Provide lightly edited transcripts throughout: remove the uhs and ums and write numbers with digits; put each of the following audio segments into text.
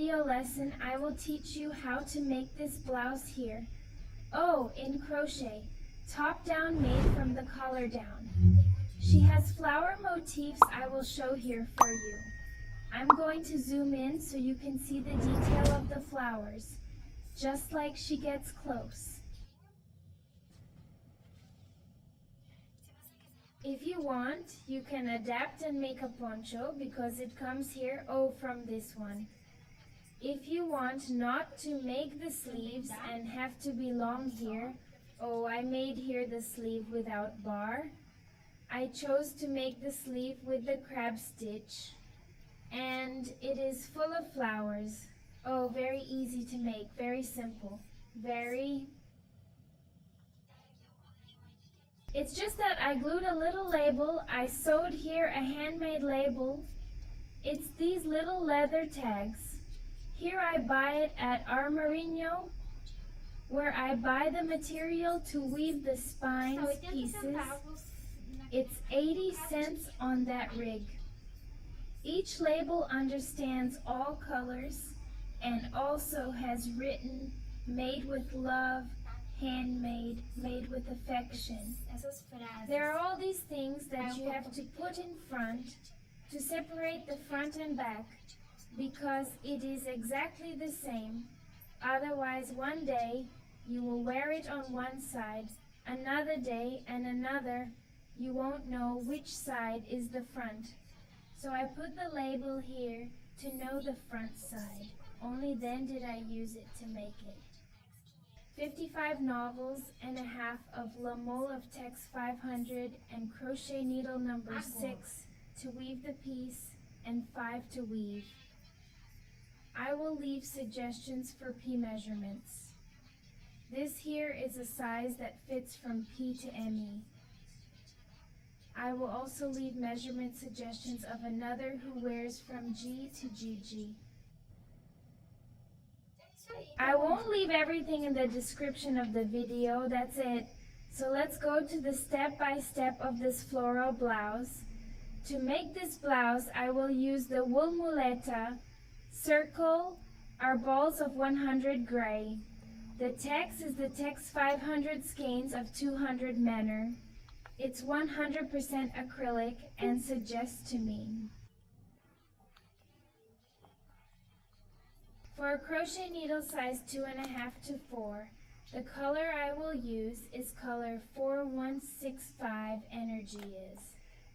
video lesson, I will teach you how to make this blouse here. Oh, in crochet, top down made from the collar down. She has flower motifs I will show here for you. I'm going to zoom in so you can see the detail of the flowers, just like she gets close. If you want, you can adapt and make a poncho because it comes here, from this one. If you want not to make the sleeves and have to be long here, I made here the sleeve without bar. I chose to make the sleeve with the crab stitch, and it is full of flowers. Very easy to make, very simple, It's just that I glued a little label. I sewed here a handmade label. It's these little leather tags. Here I buy it at Armarino, where I buy the material to weave the spines pieces. It's 80 cents on that rig. Each label understands all colors and also has written, made with love, handmade, made with affection. There are all these things that you have to put in front to separate the front and back, because it is exactly the same. Otherwise, one day you will wear it on one side, another day and another you won't know which side is the front. So I put the label here to know the front side. Only then did I use it to make it. 55 novels and a half of La Mole of Tex 500 and crochet needle number 6 to weave the piece and 5 to weave. I will leave suggestions for P measurements. This here is a size that fits from P to ME. I will also leave measurement suggestions of another who wears from G to GG. I won't leave everything in the description of the video, that's it. So let's go to the step-by-step of this floral blouse. To make this blouse, I will use the wool muleta, circle, our balls of 100 gray. The text is the Tex 500 skeins of 200 menor. It's 100% acrylic and suggests to me. For a crochet needle size 2.5 to 4, the color I will use is color 4165 Energy is.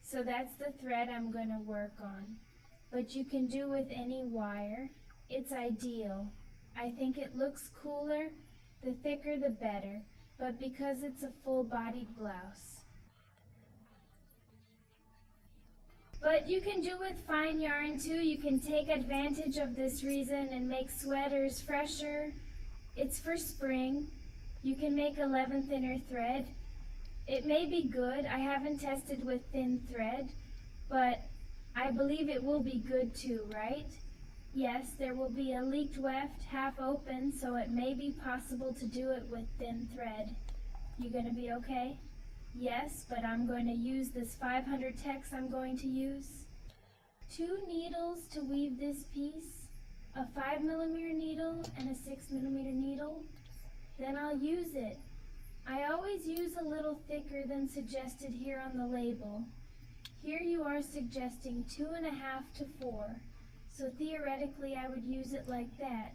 So that's the thread I'm going to work on. But you can do with any wire. It's ideal. I think it looks cooler, the thicker the better, but because it's a full-bodied blouse. But you can do with fine yarn too. You can take advantage of this reason and make sweaters fresher. It's for spring. You can make 11 thinner thread. It may be good. I haven't tested with thin thread, but I believe it will be good too, right? Yes, there will be a leaked weft half open, so it may be possible to do it with thin thread. You gonna be okay? Yes, but I'm going to use this 500 Tex I'm going to use. 2 needles to weave this piece, a 5mm needle and a 6mm needle. Then I'll use it. I always use a little thicker than suggested here on the label. Here you are suggesting 2.5 to 4, so theoretically I would use it like that.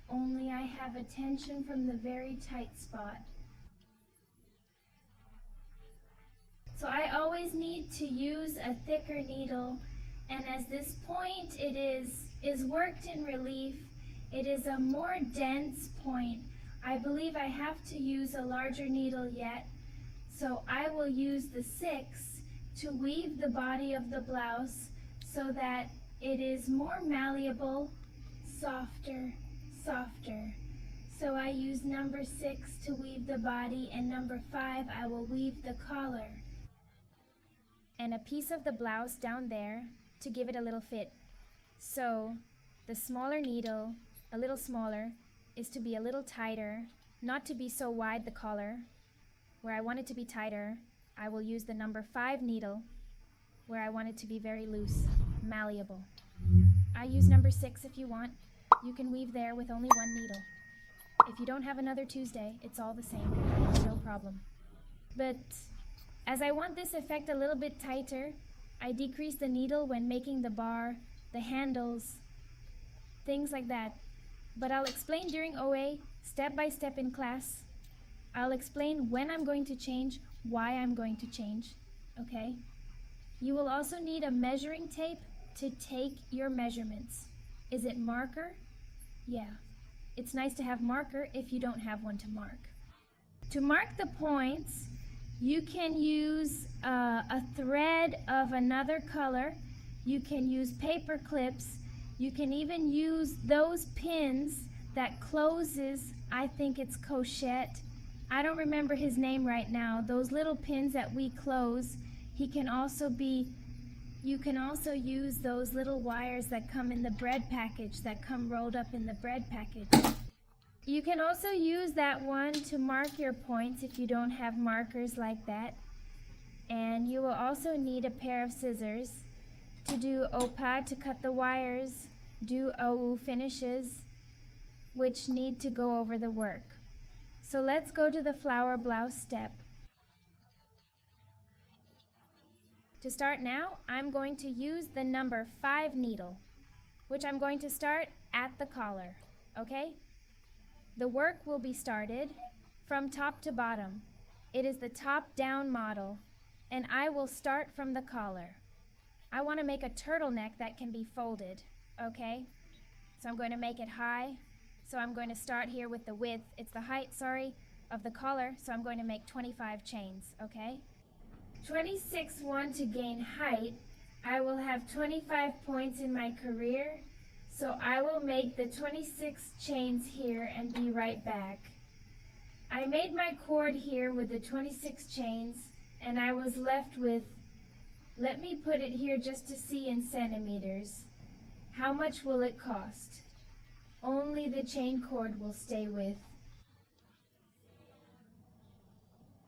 Only I have a tension from the very tight spot. So I always need to use a thicker needle, and as this point is worked in relief, it is a more dense point. I believe I have to use a larger needle yet, so I will use the 6 to weave the body of the blouse so that it is more malleable, softer. So I use number 6 to weave the body, and number 5 I will weave the collar. And a piece of the blouse down there to give it a little fit. So the smaller needle, a little smaller, is to be a little tighter, not to be so wide the collar. Where I want it to be tighter, I will use the number 5 needle. Where I want it to be very loose, malleable. I use number 6 if you want. you can weave there with only one needle. If you don't have another Tuesday, it's all the same, no problem. But as I want this effect a little bit tighter, I decrease the needle when making the bar, the handles, things like that. But I'll explain during OA, step by step in class. I'll explain when I'm going to change, why I'm going to change, okay? You will also need a measuring tape to take your measurements. Is it marker? Yeah. It's nice to have marker if you don't have one to mark. To mark the points, you can use a thread of another color. You can use paper clips. You can even use those pins that closes, I think it's Crochê. I don't remember his name right now. Those little pins that we close. You can also use those little wires that come in the bread package, that come rolled up in the bread package. You can also use that one to mark your points if you don't have markers like that. And you will also need a pair of scissors to do opa, to cut the wires, do ou finishes, which need to go over the work. So let's go to the flower blouse step. To start now, I'm going to use the number 5 needle, which I'm going to start at the collar, okay? The work will be started from top to bottom. It is the top-down model, and I will start from the collar. I want to make a turtleneck that can be folded, okay? So I'm going to make it high. So I'm going to start here with the width, it's the height, sorry, of the collar, so I'm going to make 25 chains, okay? 26 want to gain height. I will have 25 points in my career, so I will make the 26 chains here and be right back. I made my cord here with the 26 chains, and I was left with, let me put it here just to see in centimeters. How much will it cost? Only the chain cord will stay with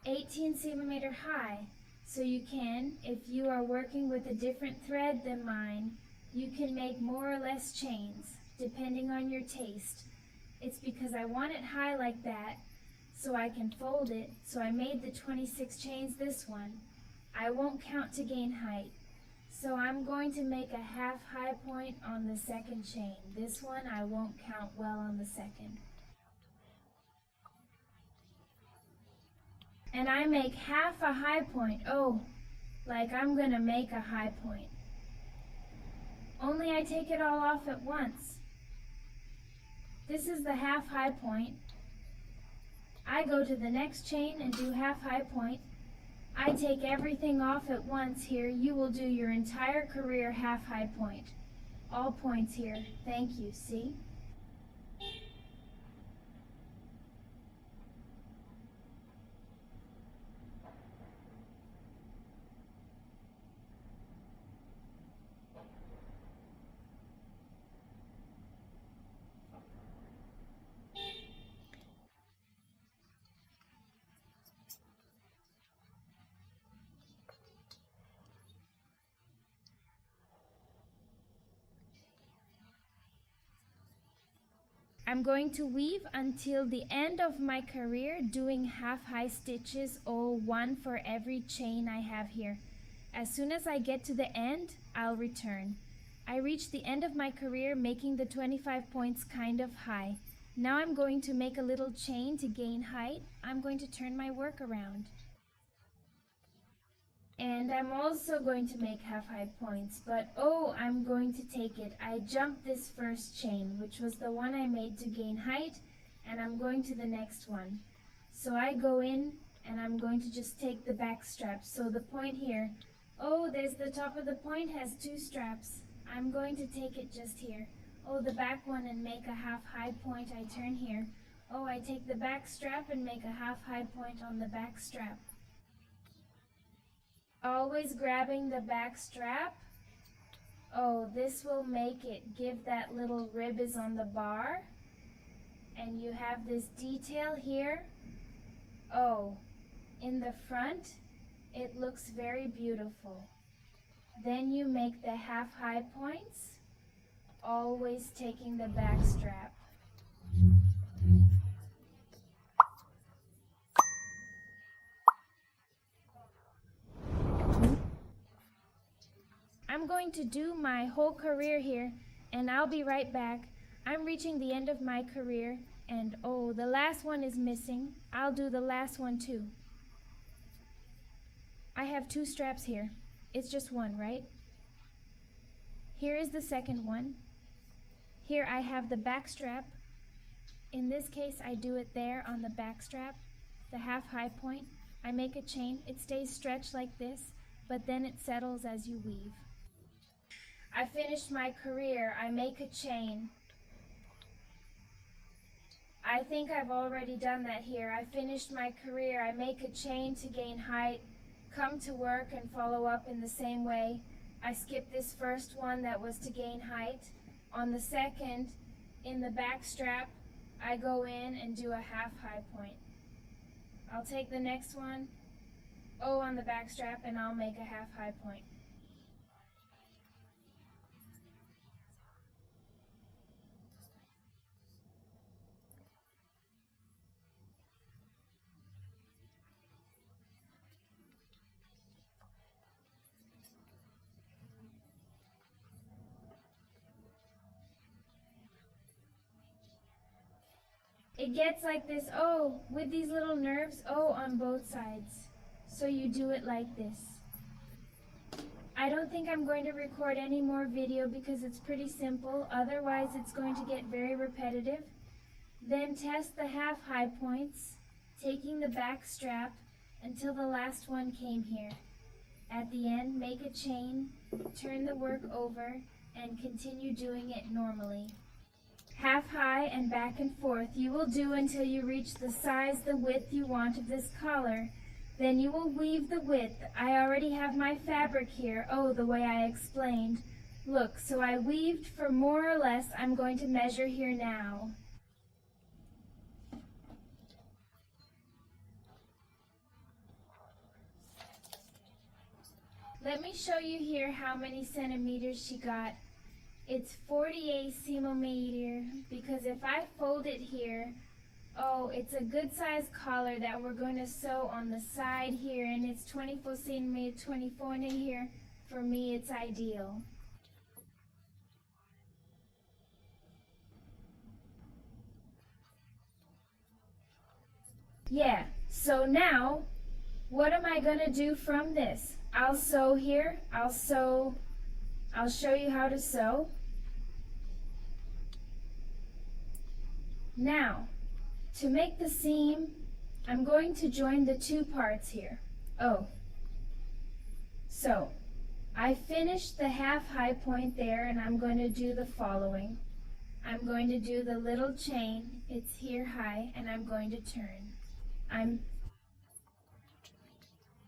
18 centimeter high. So you can, if you are working with a different thread than mine, you can make more or less chains, depending on your taste. It's because I want it high like that, so I can fold it. So I made the 26 chains this one. I won't count to gain height. So I'm going to make a half high point on the second chain. This one I won't count well on the second. And I make half a high point. Oh, like I'm gonna make a high point. Only I take it all off at once. This is the half high point. I go to the next chain and do half high point. I take everything off at once here. You will do your entire career half high point. All points here. Thank you, see? I'm going to weave until the end of my career, doing half high stitches, or one for every chain I have here. As soon as I get to the end, I'll return. I reached the end of my career making the 25 points kind of high. Now I'm going to make a little chain to gain height. I'm going to turn my work around. And I'm also going to make half high points, but oh, I'm going to take it. I jumped this first chain, which was the one I made to gain height, and I'm going to the next one. So I go in, and I'm going to just take the back straps. So the point here, oh, there's the top of the point has 2 straps. I'm going to take it just here. Oh, the back one and make a half high point. I turn here. Oh, I take the back strap and make a half high point on the back strap. Always grabbing the back strap. Oh, this will make it give that little rib is on the bar. And you have this detail here. Oh, in the front, it looks very beautiful. Then you make the half high points. always taking the back strap. I'm going to do my whole career here, and I'll be right back. I'm reaching the end of my career, and oh, the last one is missing. I'll do the last one too. I have 2 straps here. It's just one, right? Here is the second one. Here I have the back strap. In this case, I do it there on the back strap, the half high point. I make a chain. It stays stretched like this, but then it settles as you weave. I finished my career. I make a chain. I think I've already done that here. I finished my career. I make a chain to gain height, come to work and follow up in the same way. I skip this first one that was to gain height. On the second, in the back strap, I go in and do a half high point. I'll take the next one, on the back strap, and I'll make a half high point. It gets like this, with these little nerves, on both sides. So you do it like this. I don't think I'm going to record any more video because it's pretty simple, otherwise it's going to get very repetitive. Then test the half high points, taking the back strap until the last one came here. At the end, make a chain, turn the work over, and continue doing it normally. Half high and back and forth you will do until you reach the size, the width you want of this collar. Then you will weave the width. I already have my fabric here, the way I explained. Look, so I weaved for more or less. I'm going to measure here now. Let me show you here how many centimeters she got. It's 48 centimeters because if I fold it here, it's a good size collar that we're going to sew on the side here, and it's 24 centimeters, 24 in here. For me, it's ideal. Yeah, so now, what am I going to do from this? I'll sew here, I'll show you how to sew. Now, to make the seam, I'm going to join the 2 parts here. So, I finished the half high point there, and I'm going to do the following. I'm going to do the little chain, it's here high, and I'm going to turn.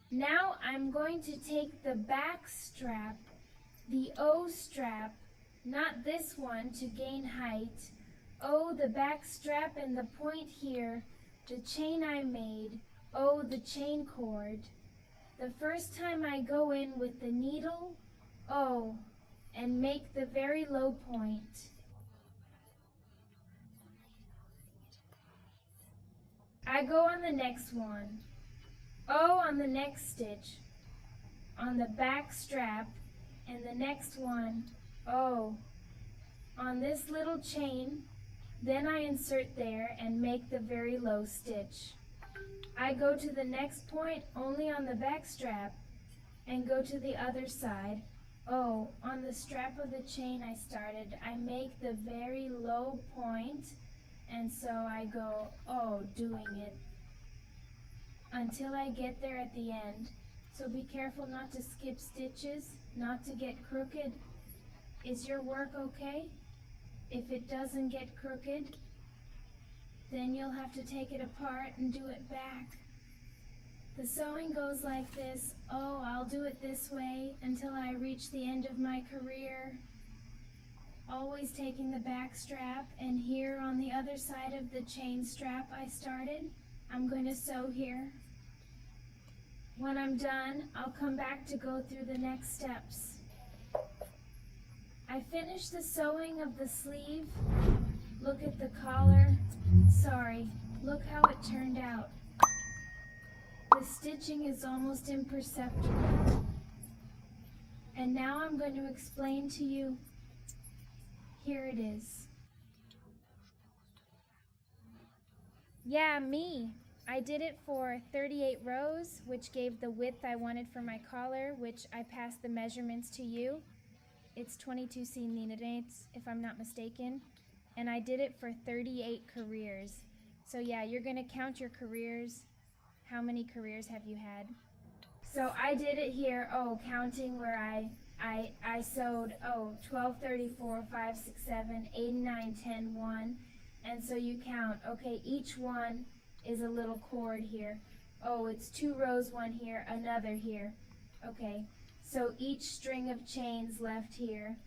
Now I'm going to take the back strap, the O strap, not this one, to gain height. The back strap and the point here, the chain I made, the chain cord. The first time I go in with the needle, and make the very low point. I go on the next one, on the next stitch, on the back strap, and the next one, on this little chain. Then I insert there and make the very low stitch. I go to the next point only on the back strap and go to the other side. On the strap of the chain I started, I make the very low point, and so I go, doing it until I get there at the end. So be careful not to skip stitches, not to get crooked. Is your work okay? If it doesn't get crooked, then you'll have to take it apart and do it back. The sewing goes like this. I'll do it this way until I reach the end of my career. Always taking the back strap, and here on the other side of the chain strap I started, I'm going to sew here. When I'm done, I'll come back to go through the next steps. I finished the sewing of the sleeve. Look at the collar. Sorry, look how it turned out. The stitching is almost imperceptible. And now I'm going to explain to you. Here it is. Yeah, me. I did it for 38 rows, which gave the width I wanted for my collar, which I passed the measurements to you. It's 22 centimeters, if I'm not mistaken. And I did it for 38 careers. So yeah, you're going to count your careers. How many careers have you had? So I did it here, counting where I sewed, 12, 34, 5, 6, 7, 8, 9, 10, 1. And so you count, okay, each one is a little cord here. Oh, it's 2 rows, 1 here, another here. Okay, so each string of chains left here,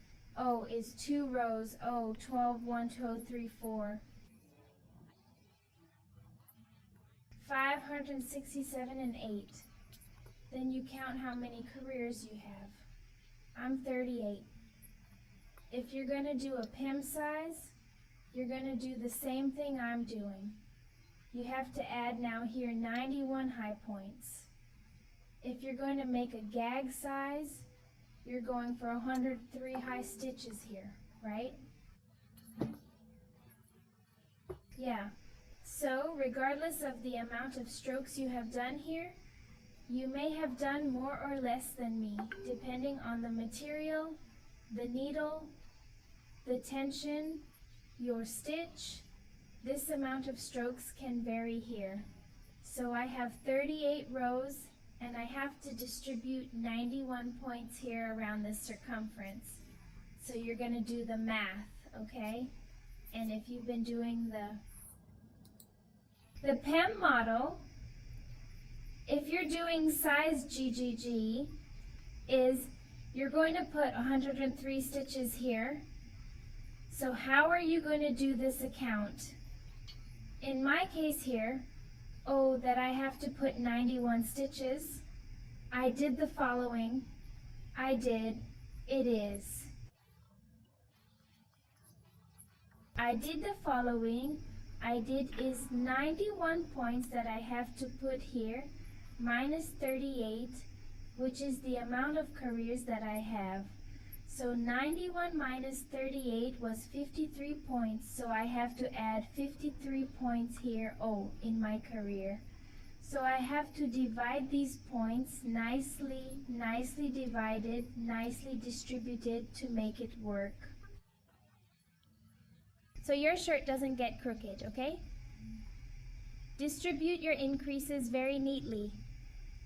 is 2 rows, 12, 1, 2, 3, 4. 567 and 8. Then you count how many careers you have. I'm 38. If you're going to do a PIM size, you're going to do the same thing I'm doing. You have to add now here 91 high points. If you're going to make a gag size, you're going for 103 high stitches here, right? Yeah. So, regardless of the amount of strokes you have done here, you may have done more or less than me, depending on the material, the needle, the tension, your stitch. This amount of strokes can vary here. So I have 38 rows, and I have to distribute 91 points here around the circumference. So you're going to do the math, okay? And if you've been doing the PEM model, if you're doing size GGG, you're going to put 103 stitches here. So how are you going to do this account? In my case here, that I have to put 91 stitches, I did the following. I did 91 points that I have to put here, minus 38, which is the amount of careers that I have. So 91 minus 38 was 53 points, so I have to add 53 points here, in my career. So I have to divide these points nicely divided, nicely distributed to make it work. So your shirt doesn't get crooked, okay? Distribute your increases very neatly.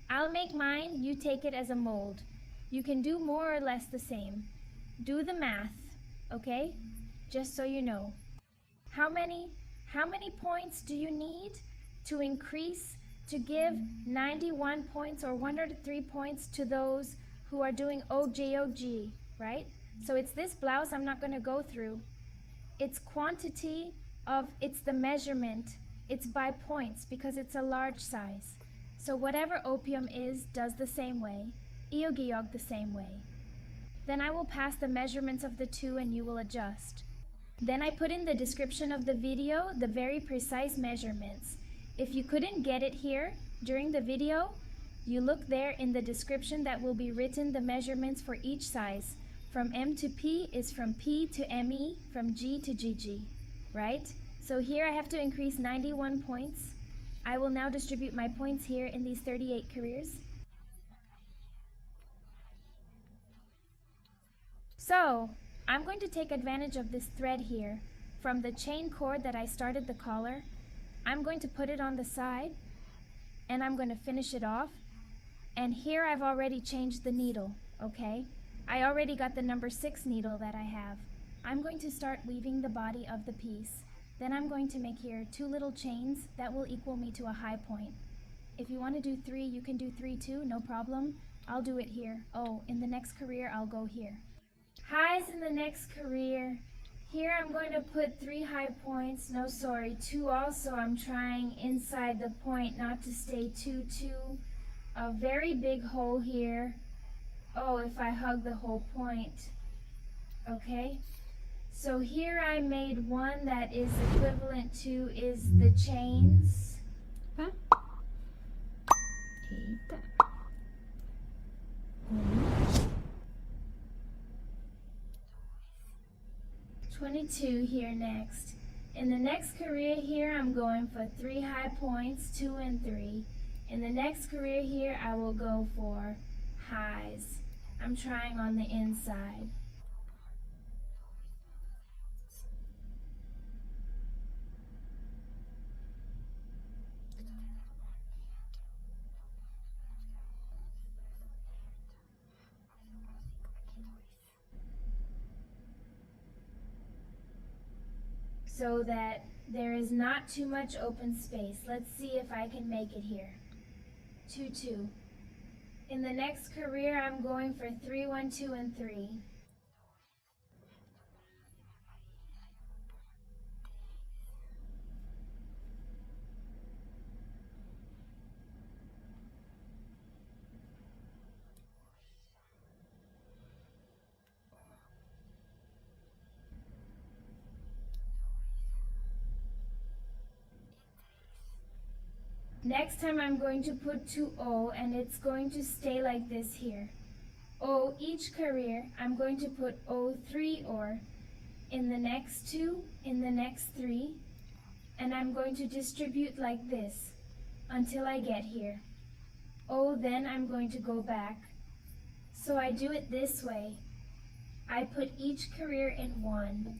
I'll make mine, you take it as a mold. You can do more or less the same. Do the math, okay? Just so you know. How many points do you need to increase to give 91 points or 103 points to those who are doing OJOG, right? So it's this blouse I'm not going to go through. It's quantity it's the measurement. It's by points because it's a large size. So whatever opium is does the same way. Iogiyog the same way. Then I will pass the measurements of the two and you will adjust. Then I put in the description of the video the very precise measurements. If you couldn't get it here during the video, you look there in the description that will be written the measurements for each size. From M to P is from P to ME, from G to GG, right? So here I have to increase 91 points. I will now distribute my points here in these 38 careers. So, I'm going to take advantage of this thread here from the chain cord that I started the collar. I'm going to put it on the side and I'm going to finish it off. And here I've already changed the needle, okay? I already got the number 6 needle that I have. I'm going to start weaving the body of the piece. Then I'm going to make here 2 little chains that will equal me to a high point. If you want to do 3, you can do 3 too, no problem. I'll do it here. In the next career, I'll go here. Highs in the next career. Here I'm going to put 3 high points. No, sorry, 2 also. I'm trying inside the point not to stay too. A very big hole here. If I hug the whole point. Okay, so here I made one that is equivalent to the chains. Tá? Eita. 22 here next. In the next career here, I'm going for 3 high points, 2 and 3. In the next career here, I will go for highs. I'm trying on the inside. So that there is not too much open space. Let's see if I can make it here. 2, 2. In the next career, I'm going for 3, 1, 2, and 3. Next time I'm going to put 2O and it's going to stay like this here. O each career, I'm going to put O3 or in the next 2, in the next 3, and I'm going to distribute like this until I get here. O, then I'm going to go back. So I do it this way. I put each career in 1,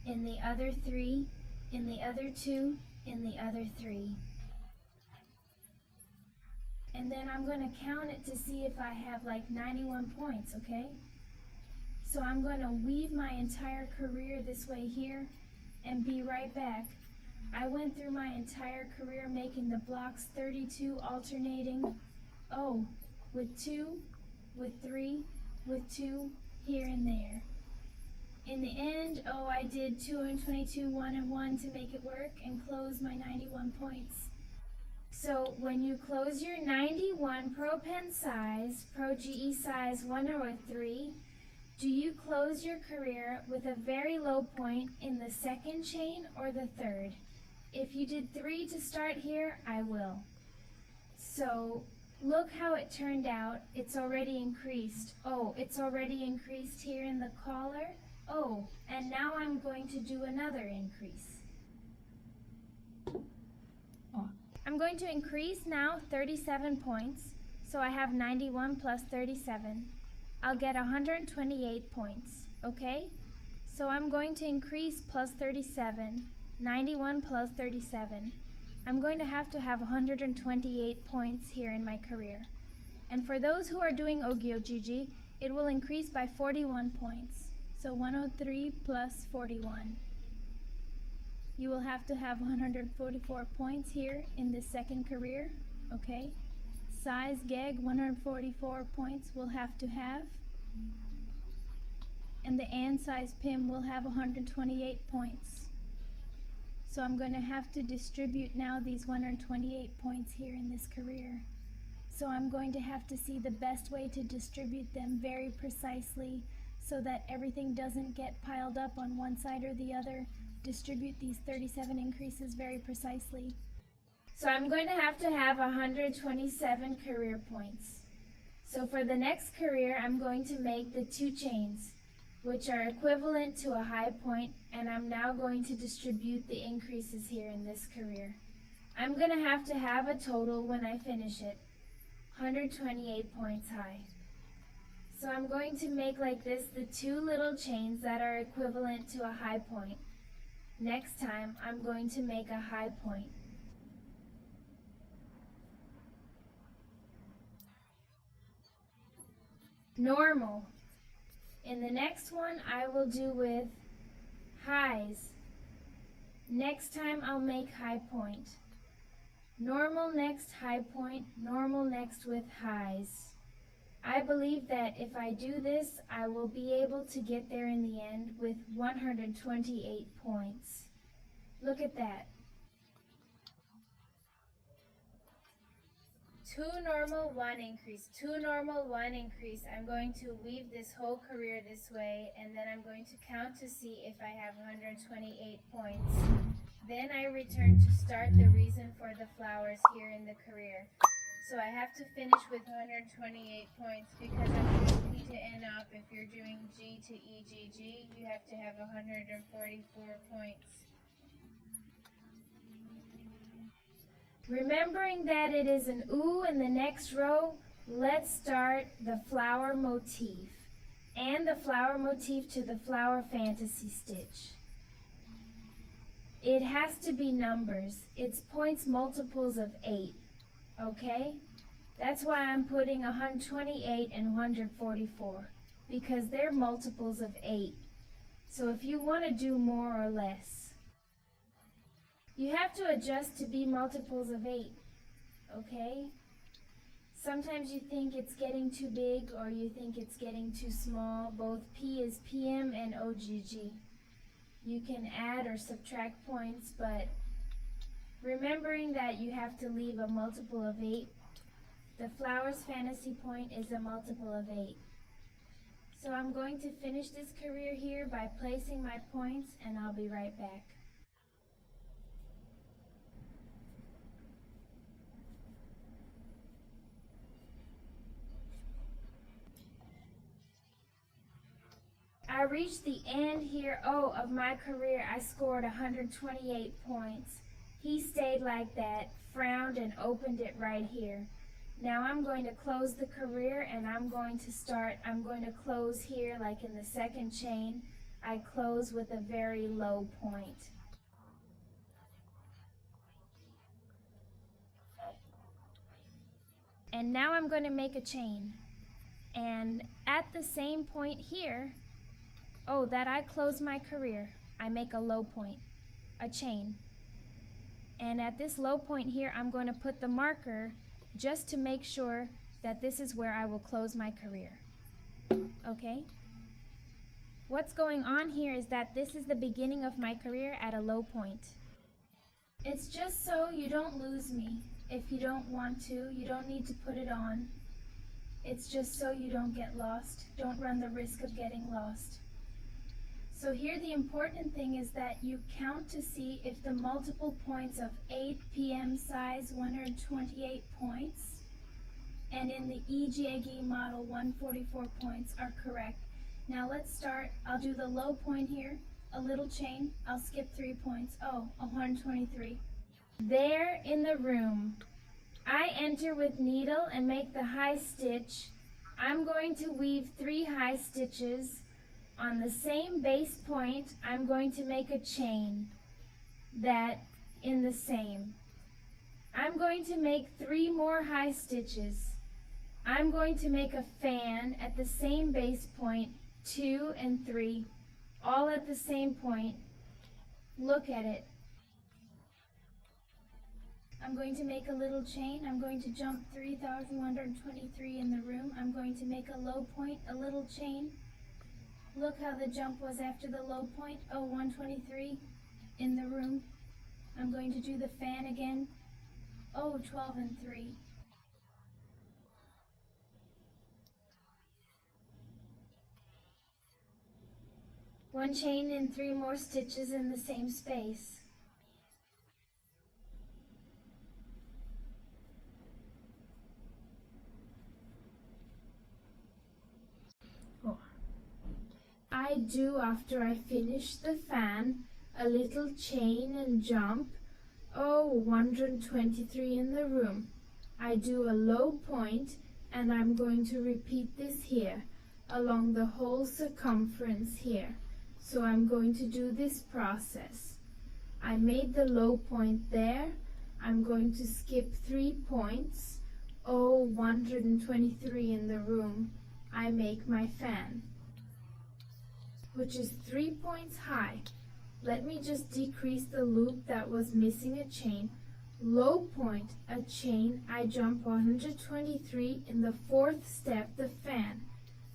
in the other 3, in the other 2, in the other 3. And then I'm going to count it to see if I have like 91 points, okay? So I'm going to weave my entire career this way here and be right back. I went through my entire career making the blocks 32 alternating, with 2, with 3, with 2, here and there. In the end, I did 222, 1 and 1 to make it work and close my 91 points. So when you close your 91 Pro Pen size, Pro GE size 1 or 3, do you close your career with a very low point in the second chain or the third? If you did 3 to start here, I will. So look how it turned out. It's already increased. It's already increased here in the collar. And now I'm going to do another increase. I'm going to increase now 37 points, so I have 91 plus 37. I'll get 128 points, okay? So I'm going to increase plus 37, 91 plus 37. I'm going to have 128 points here in my career. And for those who are doing Ogi-Ojiji, it will increase by 41 points. So 103 plus 41. You will have 144 points here in this second career, okay? Size gag 144 points will have. And the and size pin will have 128 points. So I'm going to have to distribute now these 128 points here in this career. So I'm going to have to see the best way to distribute them very precisely so that everything doesn't get piled up on one side or the other. Distribute these 37 increases very precisely. So I'm going to have 127 career points. So for the next career, I'm going to make the 2 chains, which are equivalent to a high point, and I'm now going to distribute the increases here in this career. I'm going to have a total when I finish it, 128 points high. So I'm going to make like this the 2 little chains that are equivalent to a high point. Next time, I'm going to make a high point. Normal. In the next one, I will do with highs. Next time, I'll make high point. Normal next, high point, normal next with highs. I believe that if I do this, I will be able to get there in the end with 128 points. Look at that. 2 normal, 1 increase, 2 normal, 1 increase. I'm going to weave this whole career this way, and then I'm going to count to see if I have 128 points. Then I return to start the reason for the flowers here in the career. So I have to finish with 128 points because I'm doing P to N up. If you're doing G to E, G, G, you have to have 144 points. Remembering that it is an ooh in the next row, let's start the flower motif and the flower motif to the flower fantasy stitch. It has to be numbers. It's points multiples of 8. Okay? That's why I'm putting 128 and 144, because they're multiples of 8. So if you want to do more or less, you have to adjust to be multiples of 8. Okay? Sometimes you think it's getting too big or you think it's getting too small. Both P is PM and OGG. You can add or subtract points, but remembering that you have to leave a multiple of 8, the flowers fantasy point is a multiple of 8. So I'm going to finish this career here by placing my points, and I'll be right back. I reached the end here, of my career. I scored 128 points. He stayed like that, frowned, and opened it right here. Now I'm going to close the career, and I'm going to close here like in the second chain. I close with a very low point. And now I'm going to make a chain. And at the same point here, that I close my career, I make a low point, a chain. And at this low point here, I'm going to put the marker just to make sure that this is where I will close my career. Okay? What's going on here is that this is the beginning of my career at a low point. It's just so you don't lose me. If you don't want to, you don't need to put it on. It's just so you don't get lost. Don't run the risk of getting lost. So here the important thing is that you count to see if the multiple points of 8 PM size 128 points and in the EJG model 144 points are correct. Now let's start. I'll do the low point here, a little chain. I'll skip 3 points. 123. There in the room, I enter with needle and make the high stitch. I'm going to weave 3 high stitches. On the same base point, I'm going to make a chain that in the same. I'm going to make 3 more high stitches. I'm going to make a fan at the same base point, 2 and 3, all at the same point. Look at it. I'm going to make a little chain. I'm going to jump 3,123 in the room. I'm going to make a low point, a little chain. Look how the jump was after the low point. 123 in the room. I'm going to do the fan again. 12 and 3. One chain and 3 more stitches in the same space. I do, after I finish the fan, a little chain and jump. 123 in the room. I do a low point, and I'm going to repeat this here along the whole circumference here. So I'm going to do this process. I made the low point there. I'm going to skip 3 points. 123 in the room. I make my fan, which is 3 points high. Let me just decrease the loop that was missing a chain. Low point, a chain, I jump 123 in the 4th step, the fan,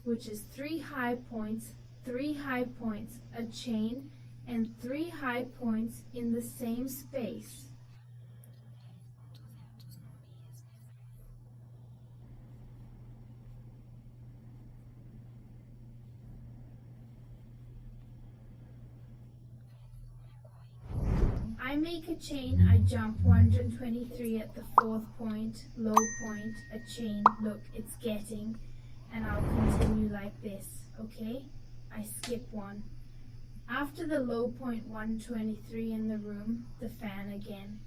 which is 3 high points, 3 high points, a chain, and 3 high points in the same space. make a chain, I jump 123 at the 4th point, low point, a chain, look, it's getting, and I'll continue like this, okay? I skip one. After the low point 123 in the room, the fan again.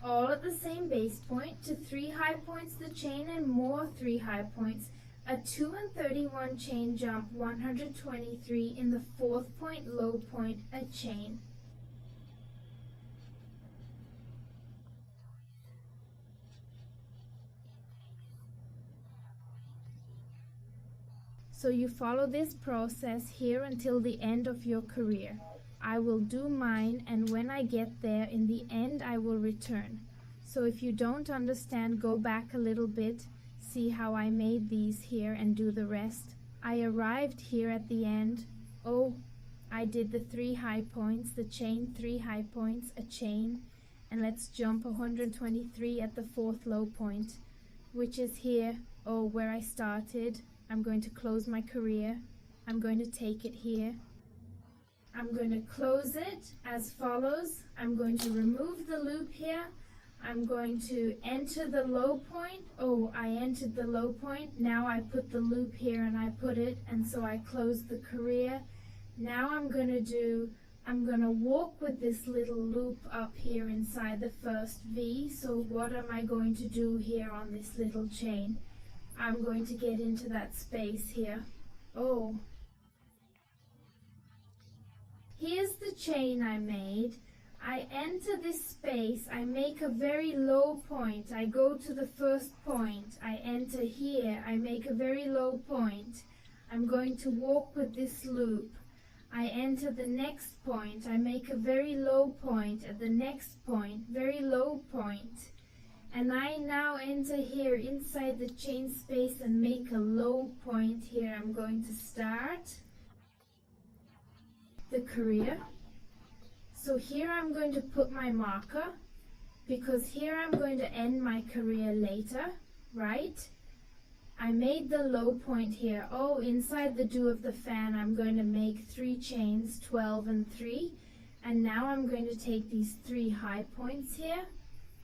All at the same base point, to 3 high points the chain and more 3 high points, a 2 and 31 chain jump 123 in the 4th point, low point, a chain. So you follow this process here until the end of your career. I will do mine, and when I get there in the end I will return. So if you don't understand, go back a little bit, see how I made these here and do the rest. I arrived here at the end. Oh, I did the 3 high points, the chain, 3 high points, a chain, and let's jump 123 at the 4th low point, which is here, oh, where I started. I'm going to close my career. I'm going to take it here. I'm going to close it as follows. I'm going to remove the loop here. I'm going to enter the low point. Oh, I entered the low point. Now I put the loop here and I put it, and so I close the career. Now I'm going to walk with this little loop up here inside the first V. So what am I going to do here on this little chain? I'm going to get into that space here. Oh, here's the chain I made. I enter this space, I make a very low point, I go to the first point, I enter here, I make a very low point. I'm going to walk with this loop. I enter the next point, I make a very low point at the next point, very low point. And I now enter here inside the chain space and make a low point here. I'm going to start the career. So here I'm going to put my marker, because here I'm going to end my career later, right? I made the low point here. Oh, inside the do of the fan I'm going to make 3 chains, 12 and 3. And now I'm going to take these 3 high points here.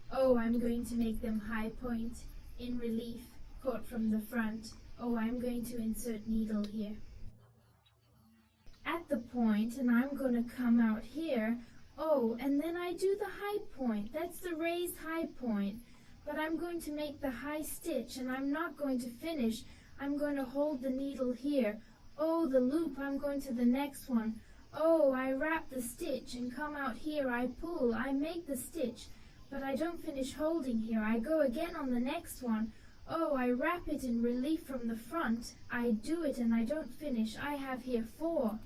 Oh, I'm going to make them high point in relief, caught from the front. Oh, I'm going to insert needle here at the point, and I'm going to come out here. Oh, and then I do the high point. That's the raised high point. But I'm going to make the high stitch, and I'm not going to finish. I'm going to hold the needle here. Oh, the loop, I'm going to the next one. Oh, I wrap the stitch and come out here. I pull, I make the stitch. But I don't finish holding here. I go again on the next one. Oh, I wrap it in relief from the front. I do it and I don't finish. I have here 4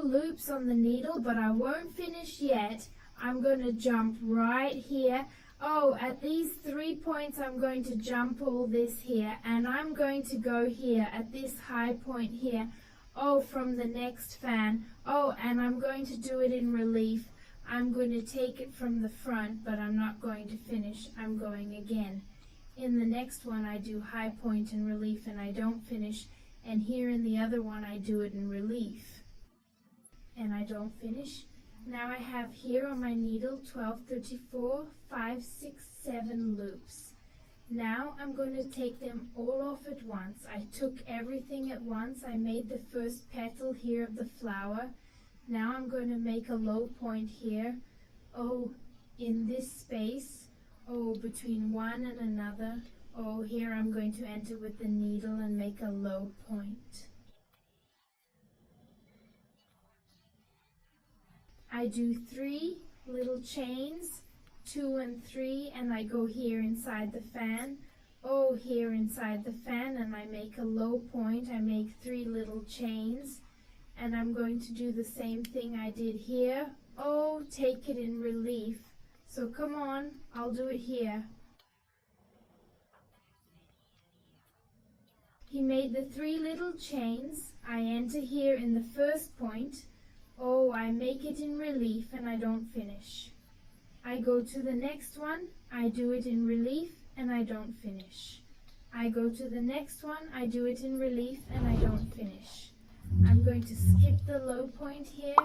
loops on the needle, but I won't finish yet. I'm going to jump right here. Oh, at these 3 points I'm going to jump all this here, and I'm going to go here at this high point here. Oh, from the next fan. Oh, and I'm going to do it in relief. I'm going to take it from the front, but I'm not going to finish. I'm going again. In the next one I do high point and relief and I don't finish, and here in the other one I do it in relief and I don't finish. Now I have here on my needle 12, 34, 5, 6, 7 loops. Now I'm going to take them all off at once. I took everything at once. I made the first petal here of the flower. Now I'm going to make a low point here, oh, in this space, oh, between one and another. Oh, here I'm going to enter with the needle and make a low point. I do 3 little chains, 2 and 3, and I go here inside the fan. Oh, here inside the fan, and I make a low point. I make 3 little chains. And I'm going to do the same thing I did here. Oh, take it in relief. So come on, I'll do it here. He made the 3 little chains. I enter here in the first point. Oh, I make it in relief and I don't finish. I go to the next one. I do it in relief and I don't finish. I go to the next one, I do it in relief, and I don't finish. I'm going to skip the low point here,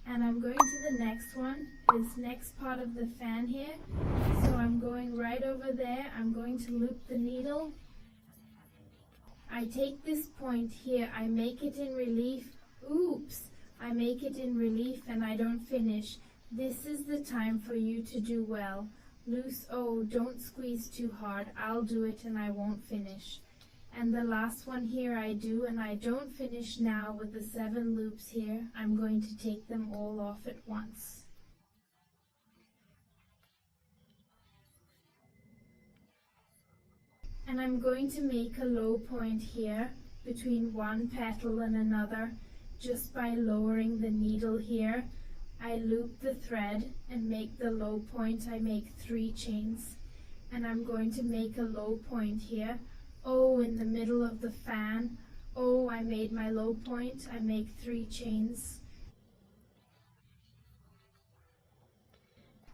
and I'm going to the next one, this next part of the fan here. So I'm going right over there, I'm going to loop the needle. I take this point here, I make it in relief. Oops, I make it in relief and I don't finish. This is the time for you to do well. Loose, oh, don't squeeze too hard. I'll do it and I won't finish. And the last one here I do, and I don't finish now with the 7 loops here. I'm going to take them all off at once. And I'm going to make a low point here between one petal and another just by lowering the needle here. I loop the thread and make the low point. I make 3 chains, and I'm going to make a low point here. Oh, in the middle of the fan. Oh, I made my low point. I make 3 chains.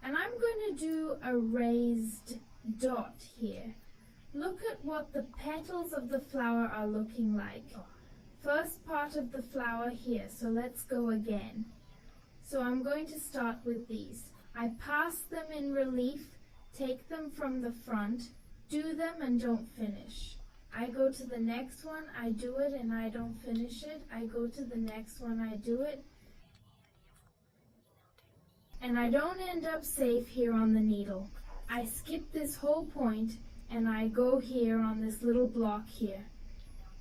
And I'm going to do a raised dot here. Look at what the petals of the flower are looking like. First part of the flower here, so let's go again. So I'm going to start with these. I pass them in relief, take them from the front, do them and don't finish. I go to the next one, I do it and I don't finish it. I go to the next one, I do it. And I don't end up safe here on the needle. I skip this whole point and I go here on this little block here.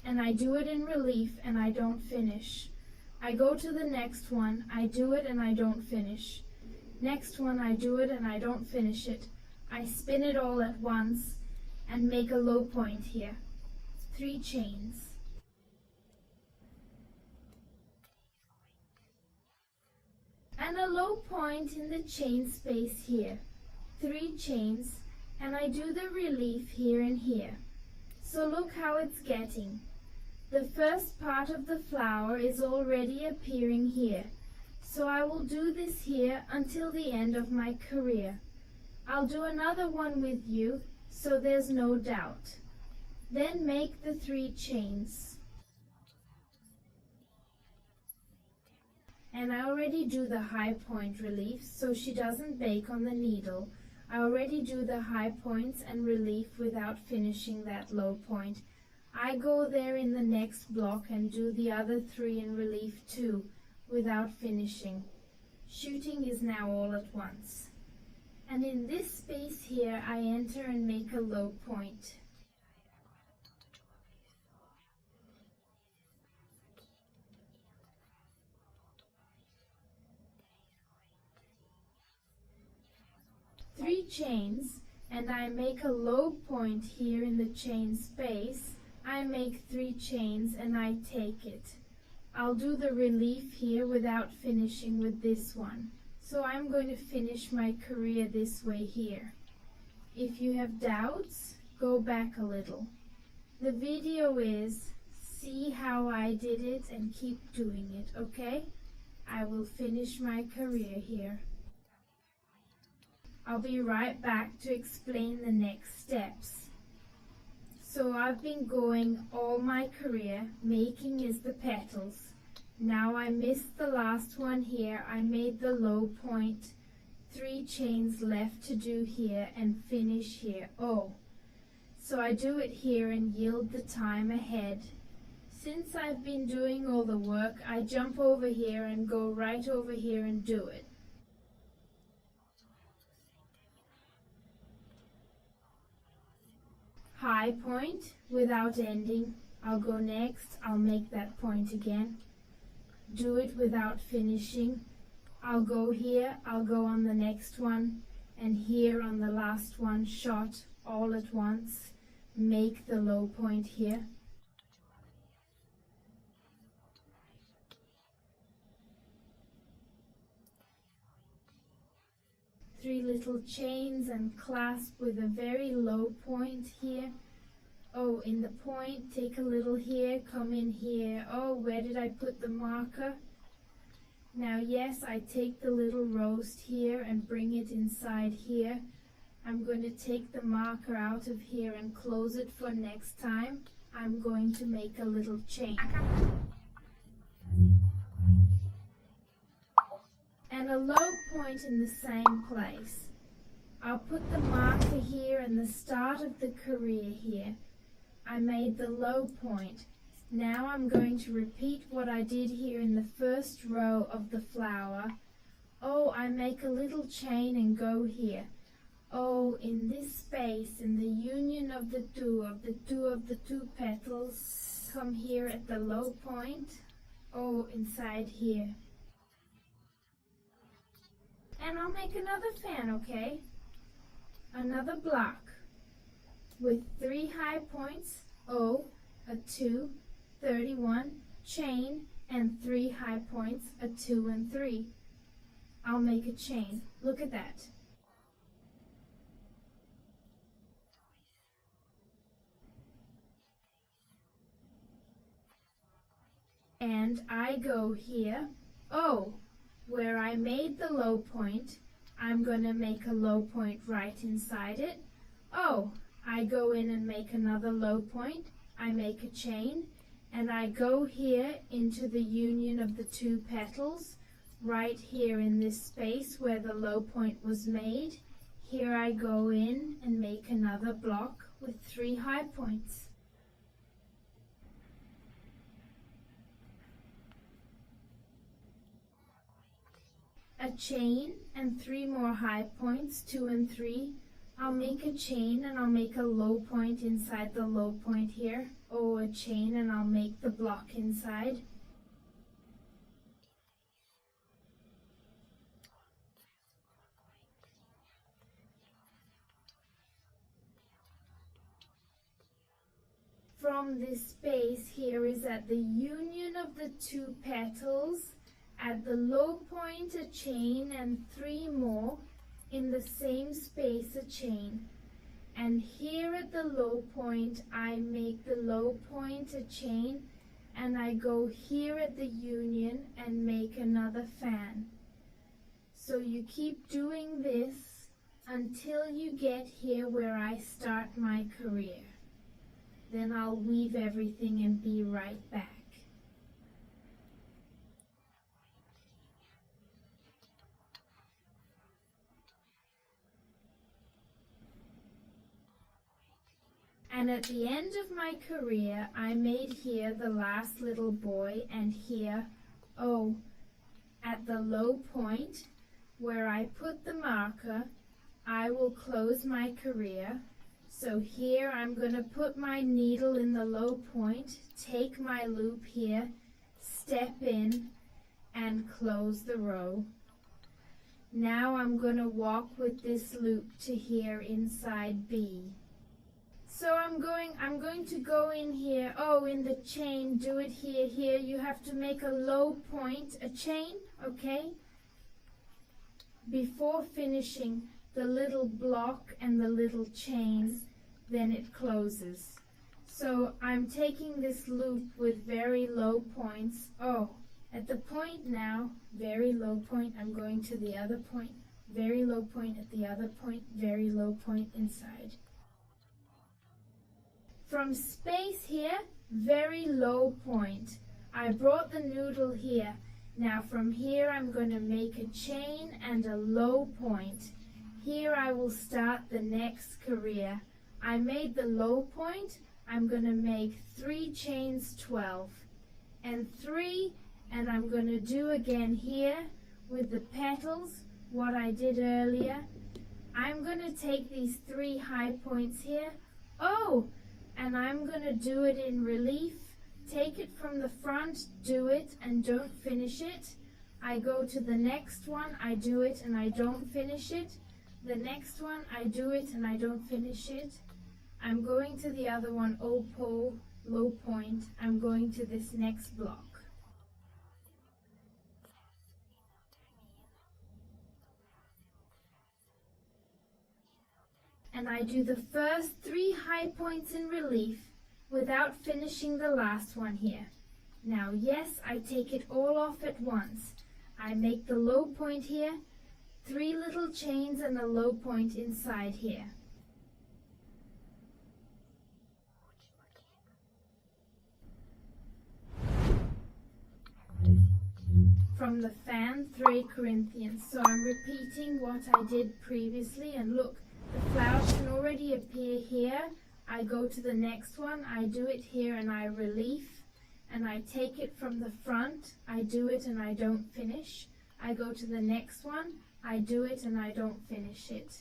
And I do it in relief and I don't finish. I go to the next one, I do it and I don't finish. Next one, I do it and I don't finish it. I spin it all at once and make a low point here. 3 chains. And a low point in the chain space here. 3 chains, and I do the relief here and here. So look how it's getting. The first part of the flower is already appearing here. So I will do this here until the end of my career. I'll do another one with you, so there's no doubt. Then make the 3 chains. And I already do the high point relief, so she doesn't bake on the needle. I already do the high points and relief without finishing that low point. I go there in the next block and do the other 3 in relief too, without finishing. Shooting is now all at once. And in this space here, I enter and make a low point. Three chains, and I make a low point here in the chain space. I make 3 chains and I take it. I'll do the relief here without finishing with this one. So I'm going to finish my career this way here. If you have doubts, go back a little. The video is see how I did it and keep doing it, okay? I will finish my career here. I'll be right back to explain the next steps. So I've been going all my career, making is the petals. Now I missed the last one here. I made the low point, 3 chains left to do here and finish here. Oh, so I do it here and yield the time ahead. Since I've been doing all the work, I jump over here and go right over here and do it. High point without ending. I'll go next, I'll make that point again. Do it without finishing. I'll go here, I'll go on the next one, and here on the last one, shot all at once. Make the low point here. Three little chains and clasp with a very low point here. Oh, in the point, take a little here, come in here. Oh, where did I put the marker? Now, yes, I take the little roast here and bring it inside here. I'm going to take the marker out of here and close it for next time. I'm going to make a little chain. And a low point in the same place. I'll put the marker here and the start of the career here. I made the low point. Now I'm going to repeat what I did here in the first row of the flower. Oh, I make a little chain and go here. Oh, in this space, in the union of the two petals, come here at the low point. Oh, inside here. And I'll make another fan, okay? Another block with 3 high points, oh, a 2, 31, chain, and 3 high points, a 2 and 3. I'll make a chain. Look at that. And I go here, oh, where I made the low point, I'm going to make a low point right inside it. Oh, I go in and make another low point. I make a chain, and I go here into the union of the 2 petals, right here in this space where the low point was made. Here I go in and make another block with 3 high points. A chain and 3 more high points, 2 and 3. I'll make a chain and I'll make a low point inside the low point here. Oh, a chain and I'll make the block inside. From this space here is at the union of the 2 petals. At the low point a chain and 3 more, in the same space a chain. And here at the low point I make the low point a chain, and I go here at the union and make another fan. So you keep doing this until you get here where I start my career. Then I'll weave everything and be right back. And at the end of my career, I made here the last little boy, and here, oh, at the low point where I put the marker, I will close my career. So here I'm going to put my needle in the low point, take my loop here, step in, and close the row. Now I'm going to walk with this loop to here inside B. So I'm going to go in here, oh, in the chain, do it here, you have to make a low point, a chain, okay? Before finishing the little block and the little chain, then it closes. So I'm taking this loop with very low points, oh, at the point now, very low point, I'm going to the other point, very low point at the other point, very low point inside. From space here, very low point. I brought the noodle here. Now from here I'm going to make a chain and a low point. Here I will start the next career. I made the low point. I'm going to make 3 chains 12 and 3, and I'm going to do again here with the petals what I did earlier. I'm going to take these 3 high points here. Oh! And I'm going to do it in relief. Take it from the front, do it, and don't finish it. I go to the next one, I do it, and I don't finish it. The next one, I do it, and I don't finish it. I'm going to the other one, oh, low point. I'm going to this next block. And I do the first 3 high points in relief without finishing the last one here. Now yes, I take it all off at once. I make the low point here, 3 little chains and a low point inside here. From the fan 3 Corinthians. So I'm repeating what I did previously, and look, the flower can already appear here. I go to the next one, I do it here and I relief, and I take it from the front, I do it and I don't finish. I go to the next one, I do it and I don't finish it.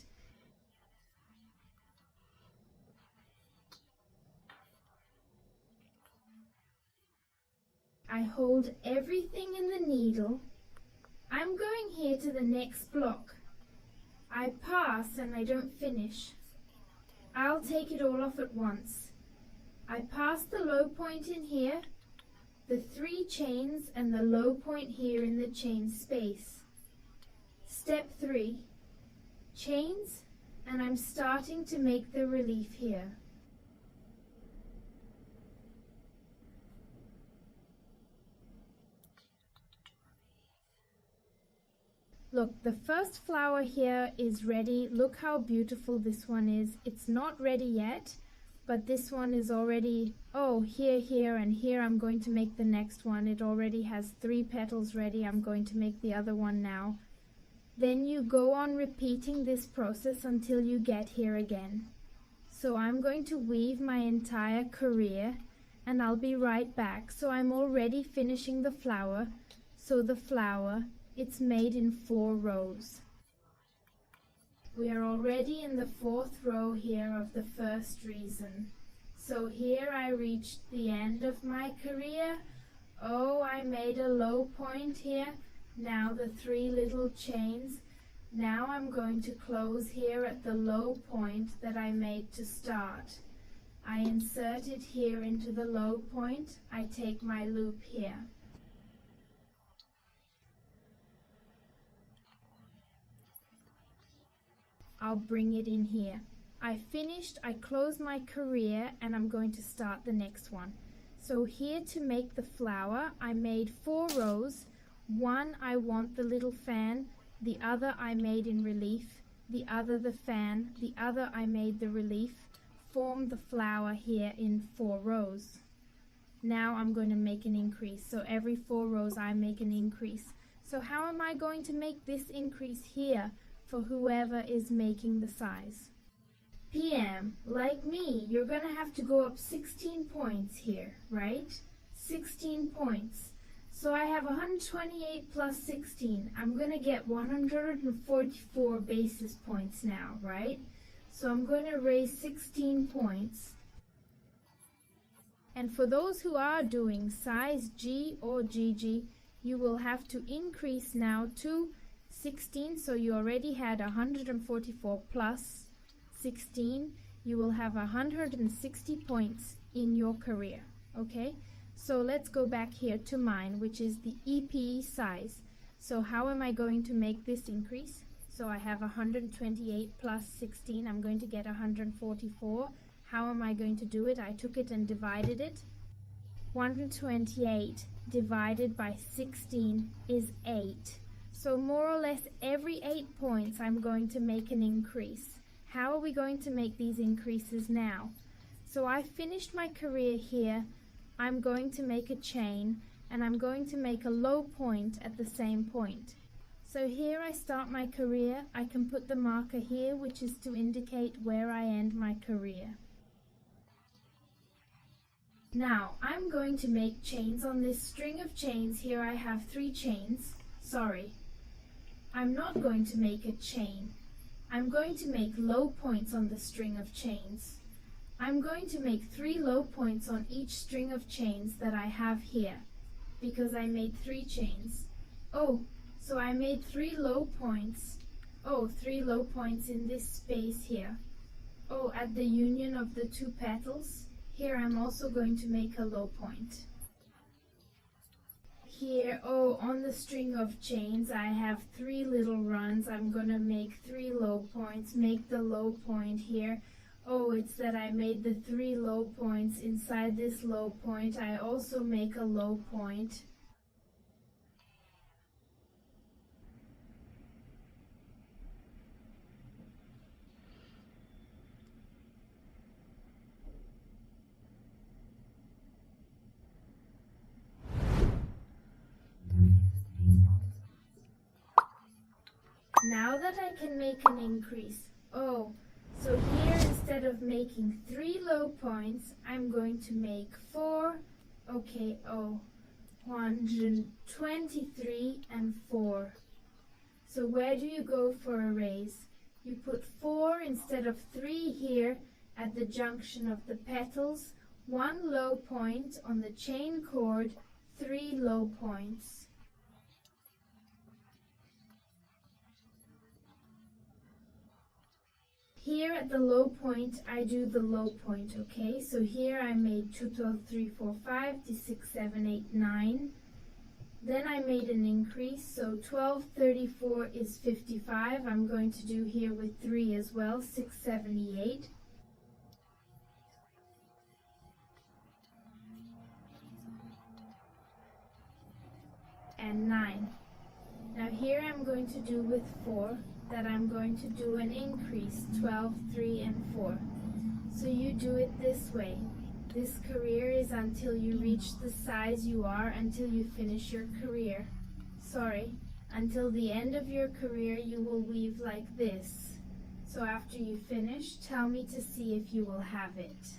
I hold everything in the needle. I'm going here to the next block. I pass and I don't finish. I'll take it all off at once. I pass the low point in here, the 3 chains and the low point here in the chain space. Step 3, chains, and I'm starting to make the relief here. Look, the first flower here is ready. Look how beautiful this one is. It's not ready yet, but this one is already, oh, here, and here I'm going to make the next one. It already has 3 petals ready. I'm going to make the other one now. Then you go on repeating this process until you get here again. So I'm going to weave my entire career, and I'll be right back. So I'm already finishing the flower. So the flower, it's made in 4 rows. We are already in the 4th row here of the first reason. So here I reached the end of my career. Oh, I made a low point here. Now the 3 little chains. Now I'm going to close here at the low point that I made to start. I insert it here into the low point. I take my loop here. I'll bring it in here. I finished, I close my career, and I'm going to start the next one. So here to make the flower, I made 4 rows. One I want the little fan, the other I made in relief, the other the fan, the other I made the relief, form the flower here in 4 rows. Now I'm going to make an increase. So every 4 rows I make an increase. So how am I going to make this increase here for whoever is making the size? PM, like me, you're going to have to go up 16 points here, right? 16 points. So I have 128 plus 16. I'm going to get 144 basis points now, right? So I'm going to raise 16 points. And for those who are doing size G or GG, you will have to increase now to 16. So you already had 144 plus 16. You will have 160 points in your career, okay? So let's go back here to mine, which is the EPE size. So how am I going to make this increase? So I have 128 plus 16. I'm going to get 144. How am I going to do it? I took it and divided it. 128 divided by 16 is 8. So more or less every 8 points I'm going to make an increase. How are we going to make these increases now? So I finished my career here. I'm going to make a chain, and I'm going to make a low point at the same point. So here I start my career. I can put the marker here, which is to indicate where I end my career. Now I'm going to make chains on this string of chains. Here I have 3 chains. Sorry, I'm not going to make a chain. I'm going to make low points on the string of chains. I'm going to make 3 low points on each string of chains that I have here, because I made 3 chains. Oh, so I made 3 low points. Oh, 3 low points in this space here. Oh, at the union of the 2 petals. Here I'm also going to make a low point. Here, oh, on the string of chains I have 3 little runs. I'm going to make 3 low points, make the low point here. Oh, it's that I made the 3 low points. Inside this low point, I also make a low point. Now that I can make an increase, oh, so here instead of making 3 low points, I'm going to make 4, okay, 123 and 4. So where do you go for a raise? You put 4 instead of 3 here at the junction of the petals, 1 low point on the chain cord, 3 low points. Here at the low point, I do the low point, okay? So here I made 2, 12, 3, 4, 5, 6, 7, 8, 9. Then I made an increase, so 12, 34 is 55. I'm going to do here with 3 as well, 678. And 9. Now here I'm going to do with 4, that I'm going to do an increase, 12, 3, and 4. So you do it this way. This career is until you reach the size you are, until you finish your career. Sorry, until the end of your career you will weave like this. So after you finish, tell me to see if you will have it.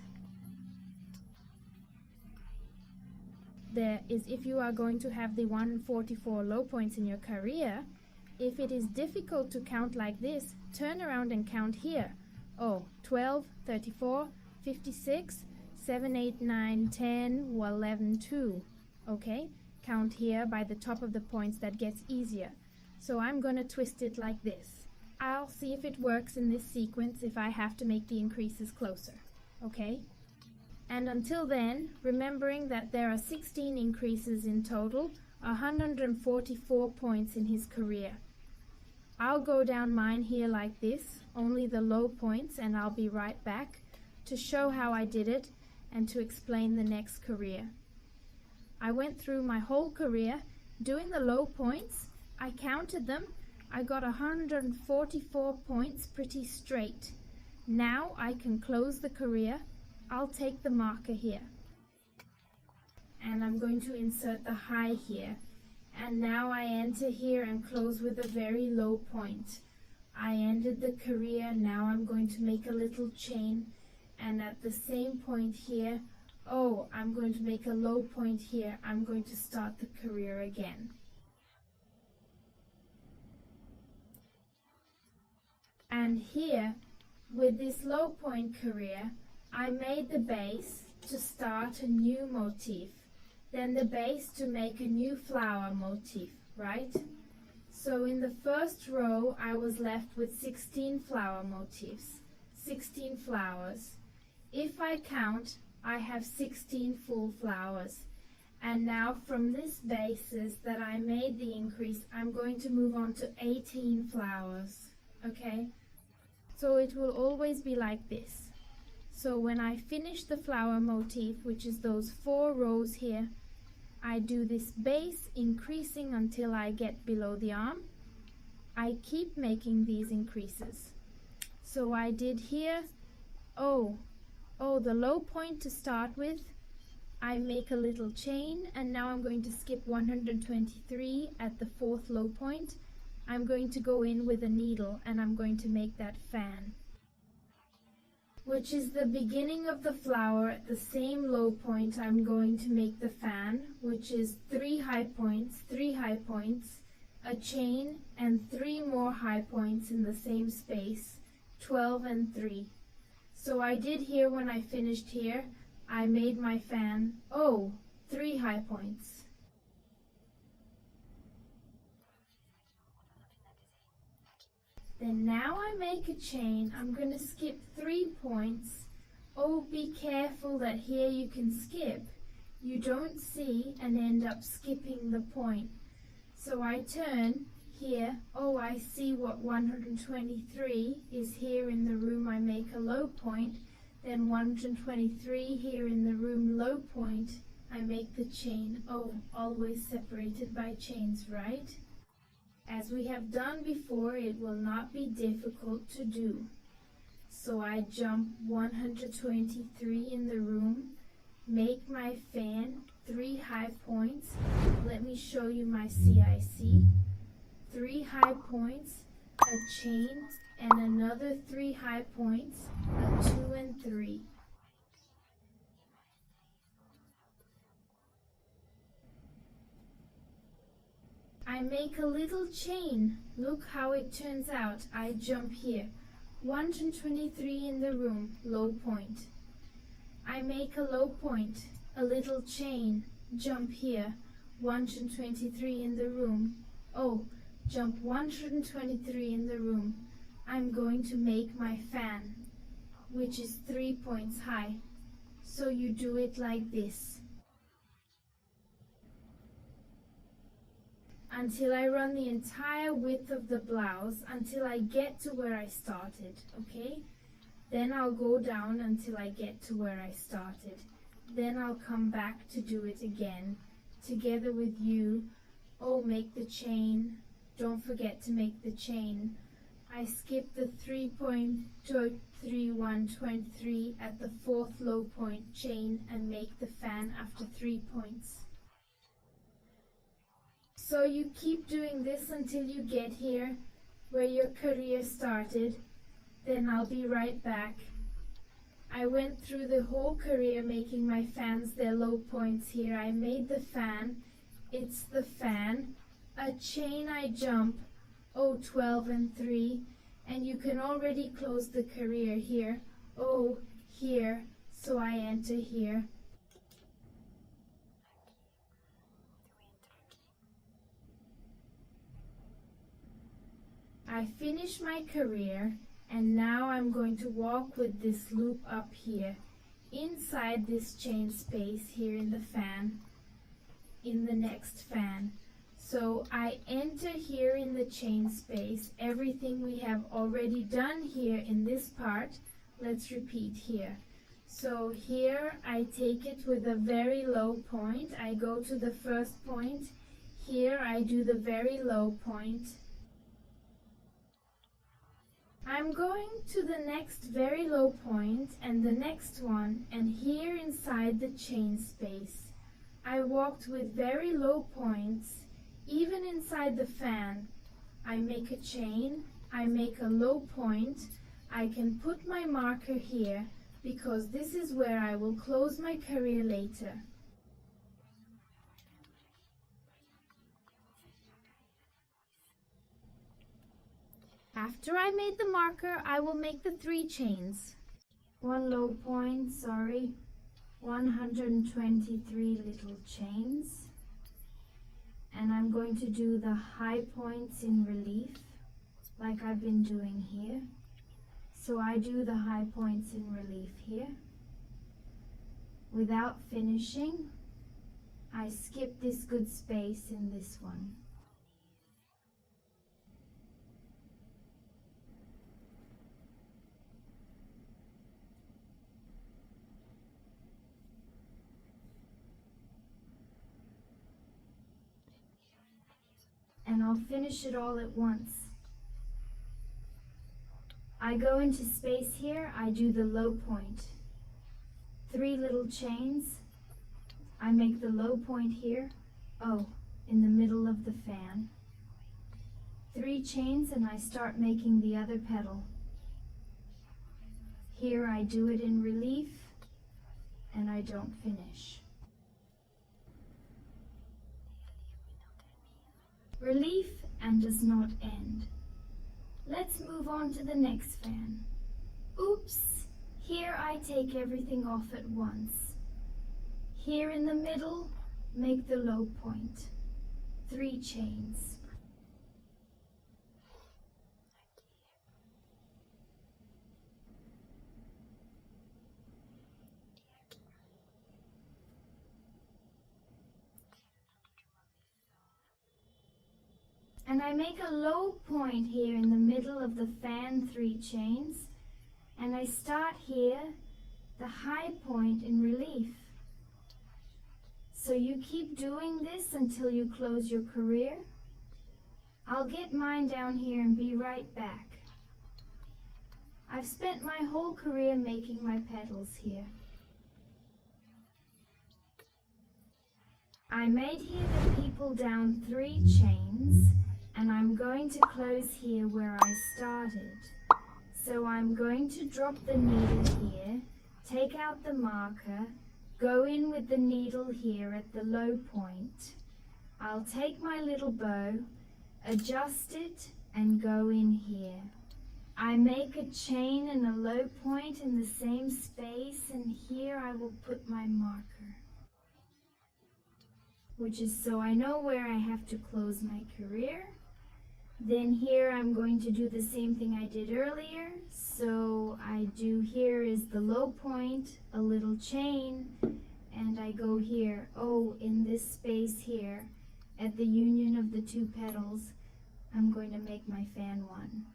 There is if you are going to have the 144 low points in your career. If it is difficult to count like this, turn around and count here. 12, 34, 56, 7, 8, 9, 10, 11, 2. Okay? Count here by the top of the points, that gets easier. So I'm going to twist it like this. I'll see if it works in this sequence if I have to make the increases closer. Okay? And until then, remembering that there are 16 increases in total, 144 points in his career. I'll go down mine here like this, only the low points, and I'll be right back to show how I did it and to explain the next career. I went through my whole career doing the low points. I counted them. I got 144 points pretty straight. Now I can close the career. I'll take the marker here. And I'm going to insert the high here. And now I enter here and close with a very low point. I ended the career. Now I'm going to make a little chain. And at the same point here, I'm going to make a low point here. I'm going to start the career again. And here, with this low point career, I made the base to start a new motif. Then the base to make a new flower motif, right? So in the first row, I was left with 16 flower motifs, 16 flowers. If I count, I have 16 full flowers. And now from this basis that I made the increase, I'm going to move on to 18 flowers, okay? So it will always be like this. So when I finish the flower motif, which is those 4 rows here, I do this base increasing until I get below the arm. I keep making these increases. So I did here, the low point to start with. I make a little chain, and now I'm going to skip 123 at the 4th low point. I'm going to go in with a needle and I'm going to make that fan, which is the beginning of the flower. At the same low point, I'm going to make the fan, which is 3 high points, 3 high points, a chain, and 3 more high points in the same space, 12 and 3. So I did here when I finished here, I made my fan, 3 high points. Then now I make a chain. I'm going to skip 3 points. Be careful that here you can skip. You don't see and end up skipping the point. So I turn here. I see what 123 is here in the room. I make a low point. Then 123 here in the room, low point. I make the chain. Always separated by chains, right? As we have done before, it will not be difficult to do. So I jump 123 in the room, make my fan, 3 high points. Let me show you my CIC. 3 high points, a chain, and another 3 high points, a 2 and 3. I make a little chain. Look how it turns out. I jump here. 123 in the room, low point. I make a low point, a little chain, jump here. 123 in the room. Oh, jump 123 in the room. I'm going to make my fan, which is 3 points high. So you do it like this, until I run the entire width of the blouse, until I get to where I started, okay? Then I'll go down until I get to where I started. Then I'll come back to do it again, together with you. Oh, make the chain. Don't forget to make the chain. I skip the 3.3123 at the 4th low point chain and make the fan after 3 points. So you keep doing this until you get here where your career started. Then I'll be right back. I went through the whole career making my fans their low points here. I made the fan. It's the fan. A chain, I jump. Oh, 12 and 3. And you can already close the career here. Oh, here. So I enter here. I finish my career, and now I'm going to walk with this loop up here, inside this chain space here in the fan, in the next fan. So I enter here in the chain space, everything we have already done here in this part, let's repeat here. So here I take it with a very low point, I go to the first point, here I do the very low point. I'm going to the next very low point and the next one, and here inside the chain space. I walked with very low points, even inside the fan. I make a chain, I make a low point. I can put my marker here because this is where I will close my career later. After I made the marker, I will make the 3 chains. 1 low point, 123 little chains. And I'm going to do the high points in relief, like I've been doing here. So I do the high points in relief here. Without finishing, I skip this good space in this one. And I'll finish it all at once. I go into space here, I do the low point. 3 little chains, I make the low point here, oh, in the middle of the fan. 3 chains and I start making the other petal. Here I do it in relief and I don't finish. Relief and does not end. Let's move on to the next fan. Oops! Here I take everything off at once. Here in the middle, make the low point. 3 chains. And I make a low point here in the middle of the fan, 3 chains, and I start here, the high point in relief. So you keep doing this until you close your career. I'll get mine down here and be right back. I've spent my whole career making my petals here. I made here the people down 3 chains, and I'm going to close here where I started. So I'm going to drop the needle here, take out the marker, go in with the needle here at the low point. I'll take my little bow, adjust it, and go in here. I make a chain and a low point in the same space, and here I will put my marker, which is so I know where I have to close my career. Then here I'm going to do the same thing I did earlier. So I do here is the low point, a little chain, and I go here, in this space here, at the union of the two petals, I'm going to make my fan one.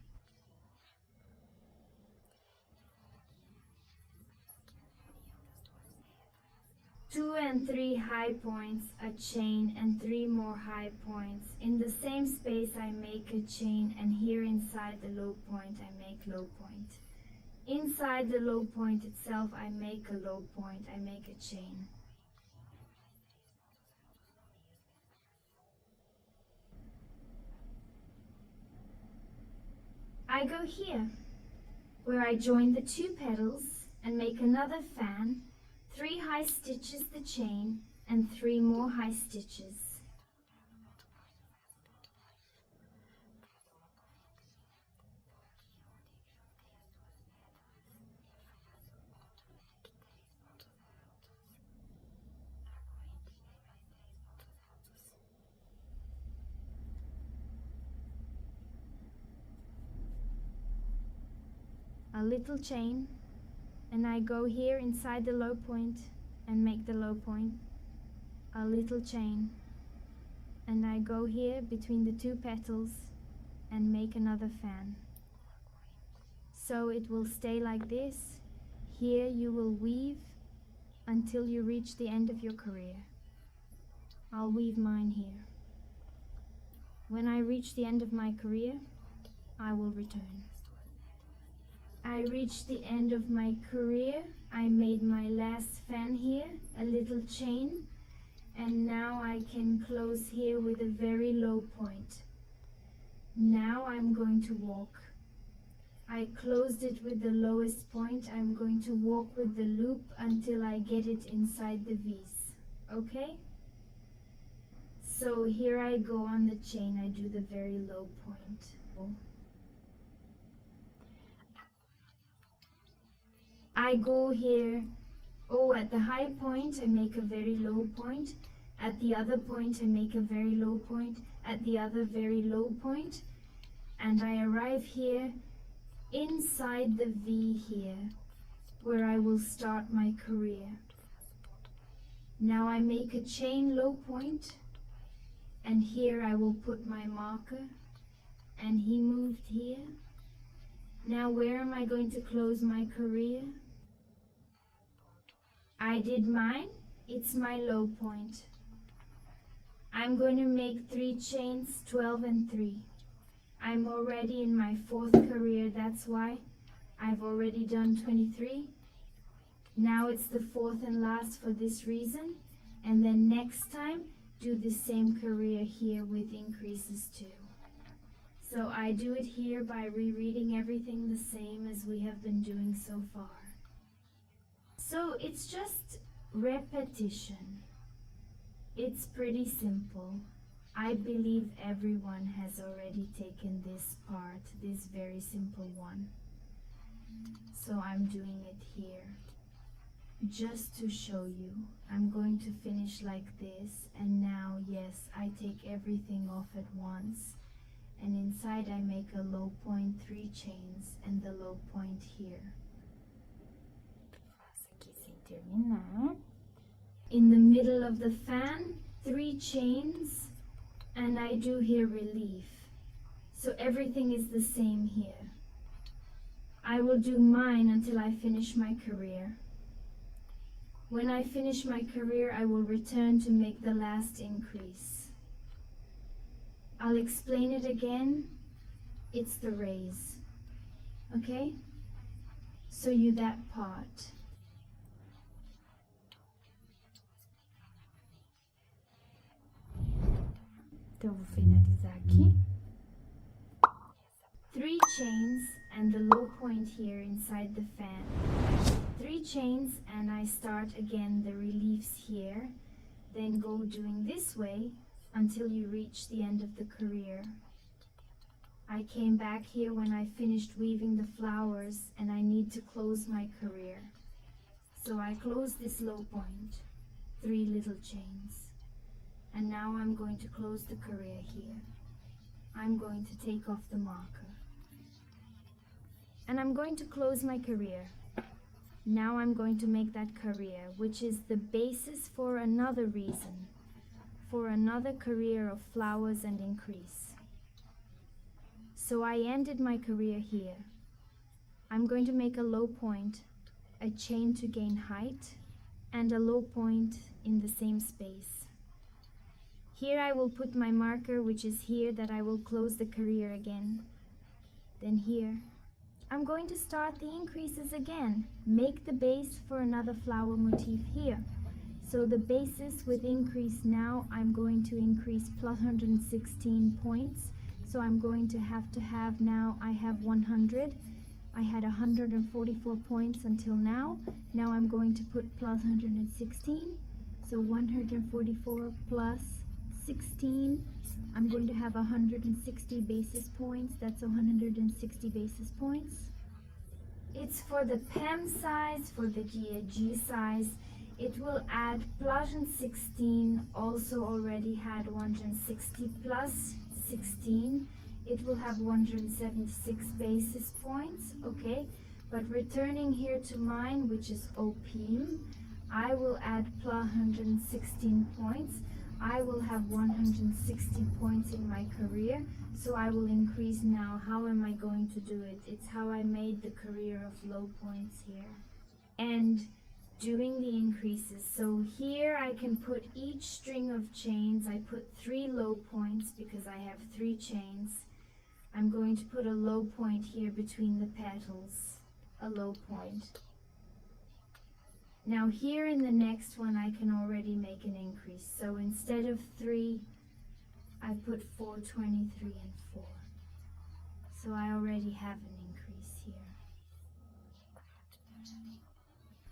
2 and 3 high points, a chain, and 3 more high points. In the same space I make a chain, and here inside the low point I make low point. Inside the low point itself I make a low point, I make a chain. I go here, where I join the 2 petals and make another fan, 3 high stitches the chain, and 3 more high stitches. A little chain, and I go here inside the low point and make the low point. A little chain, and I go here between the 2 petals and make another fan. So it will stay like this. Here you will weave until you reach the end of your career. I'll weave mine here. When I reach the end of my career, I will return. I reached the end of my career. I made my last fan here, a little chain, and now I can close here with a very low point. Now I'm going to walk. I closed it with the lowest point. I'm going to walk with the loop until I get it inside the V's, okay? So here I go on the chain, I do the very low point. I go here, at the high point I make a very low point, at the other point I make a very low point, at the other very low point, and I arrive here inside the V here, where I will start my career. Now I make a chain low point, and here I will put my marker, and he moved here. Now where am I going to close my career? I did mine, it's my low point. I'm going to make 3 chains, 12 and 3. I'm already in my 4th career, that's why I've already done 23. Now it's the 4th and last for this reason, and then next time do the same career here with increases too. So I do it here by rereading everything the same as we have been doing so far. So it's just repetition. It's pretty simple. I believe everyone has already taken this part, this very simple one. So I'm doing it here just to show you. I'm going to finish like this, and now yes, I take everything off at once, and inside I make a low point, 3 chains, and the low point here. In the middle of the fan, 3 chains, and I do here relief. So everything is the same here. I will do mine until I finish my career. When I finish my career, I will return to make the last increase. I'll explain it again. It's the raise. Okay? So you that part. Então, eu vou finalizar aqui. 3 chains and the low point here inside the fan. 3 chains, and I start again the reliefs here, then go doing this way until you reach the end of the career. I came back here when I finished weaving the flowers and I need to close my career. So I close this low point, 3 little chains. And now I'm going to close the career here. I'm going to take off the marker. And I'm going to close my career. Now I'm going to make that career, which is the basis for another reason, for another career of flowers and increase. So I ended my career here. I'm going to make a low point, a chain to gain height, and a low point in the same space. Here I will put my marker, which is here, that I will close the career again. Then here, I'm going to start the increases again, make the base for another flower motif here. So the basis with increase now, I'm going to increase plus 116 points. So I'm going to have now, I have 100. I had 144 points until now. Now I'm going to put plus 116. So 144 plus 16. I'm going to have 160 basis points. That's 160 basis points. It's for the PEM size, for the GAG size. It will add plus 16, also already had 160 plus 16. It will have 176 basis points, okay? But returning here to mine, which is OP, I will add plus 116 points. I will have 160 points in my career, so I will increase now. How am I going to do it? It's how I made the career of low points here. And doing the increases. So here I can put each string of chains. I put 3 low points because I have 3 chains. I'm going to put a low point here between the petals, a low point. Now here in the next one I can already make an increase. So instead of 3, I put 4, 23 and 4. So I already have an increase here.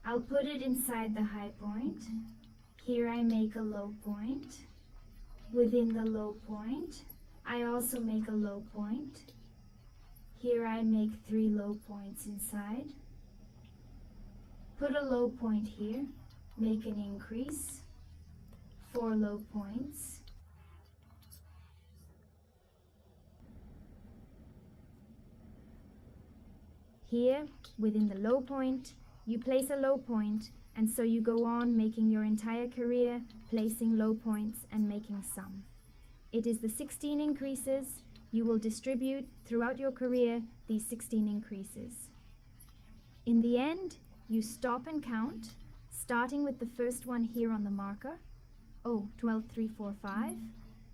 I'll put it inside the high point. Here I make a low point. Within the low point, I also make a low point. Here I make 3 low points inside. Put a low point here, make an increase, 4 low points. Here, within the low point, you place a low point, and so you go on making your entire career, placing low points and making some. It is the 16 increases. You will distribute throughout your career these 16 increases. In the end, you stop and count, starting with the first one here on the marker. 12, 3, 4, 5.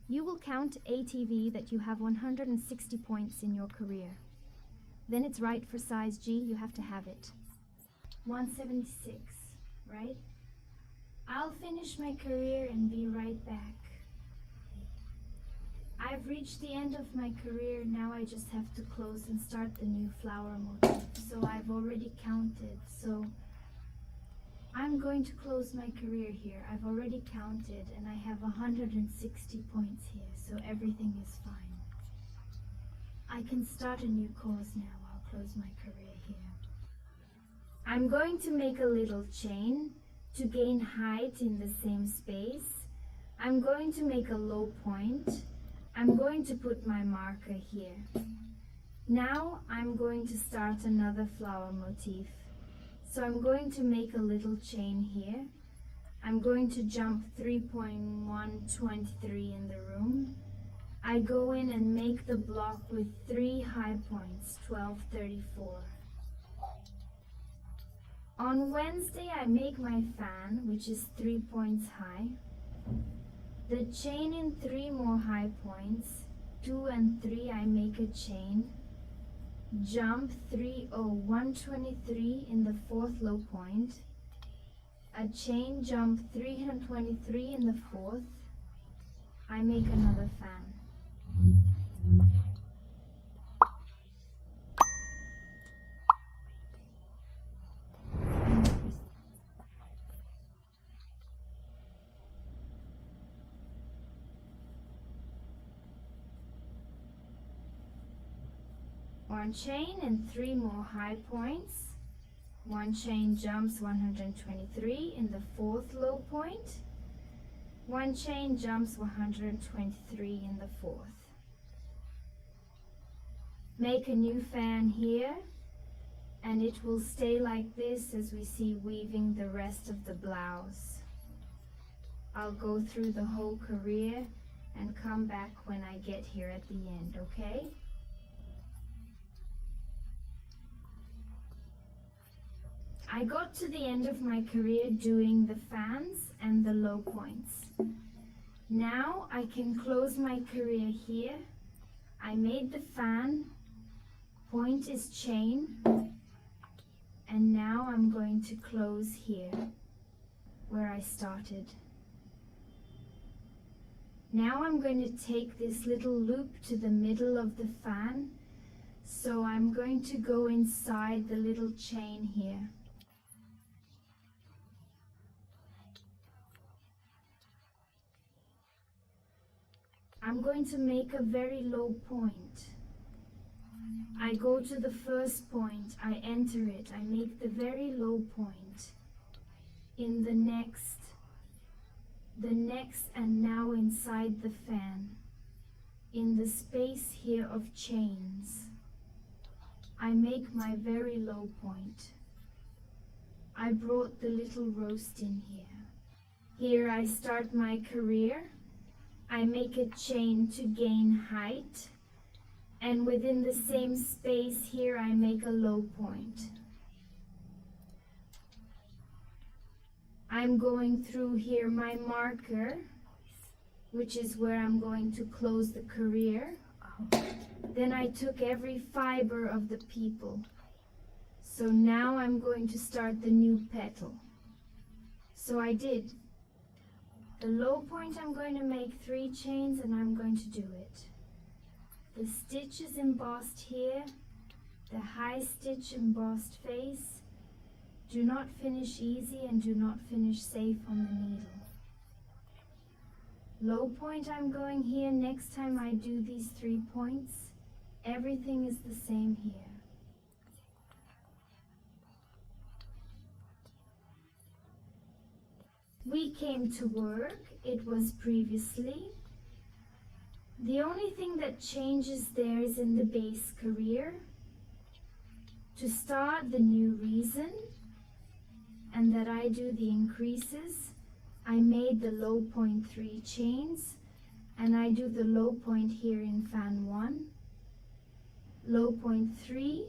You will count ATV that you have 160 points in your career. Then it's right for size G, you have to have it. 176, right? I'll finish my career and be right back. I've reached the end of my career. Now I just have to close and start the new flower motif. So I've already counted. So I'm going to close my career here. I've already counted and I have 160 points here. So everything is fine. I can start a new course now. I'll close my career here. I'm going to make a little chain to gain height in the same space. I'm going to make a low point. I'm going to put my marker here. Now I'm going to start another flower motif. So I'm going to make a little chain here. I'm going to jump 3.123 in the room. I go in and make the block with 3 high points, 1234. On Wednesday I make my fan, which is 3 points high. The chain in 3 more high points, 2 and 3, I make a chain, jump 123 in the 4th low point, a chain jump 323 in the 4th, I make another fan. 1 chain and 3 more high points. 1 chain jumps 123 in the 4th low point. 1 chain jumps 123 in the 4th. Make a new fan here, and it will stay like this as we see weaving the rest of the blouse. I'll go through the whole career and come back when I get here at the end, okay? I got to the end of my career doing the fans and the low points. Now I can close my career here. I made the fan, point is chain, and now I'm going to close here where I started. Now I'm going to take this little loop to the middle of the fan, so I'm going to go inside the little chain here. I'm going to make a very low point. I go to the first point, I enter it, I make the very low point. In the next, and now inside the fan, in the space here of chains, I make my very low point. I brought the little roast in here. Here I start my career. I make a chain to gain height, and within the same space here I make a low point. I'm going through here my marker, which is where I'm going to close the career. Then I took every fiber of the people. So now I'm going to start the new petal. So I did. The low point, I'm going to make 3 chains and I'm going to do it. The stitch is embossed here, the high stitch embossed face. Do not finish easy and do not finish safe on the needle. Low point, I'm going here. Next time I do these 3 points, everything is the same here. We came to work, it was previously. The only thing that changes there is in the base career. To start the new reason, and that I do the increases, I made the low point 3 chains, and I do the low point here in fan 1, low point 3,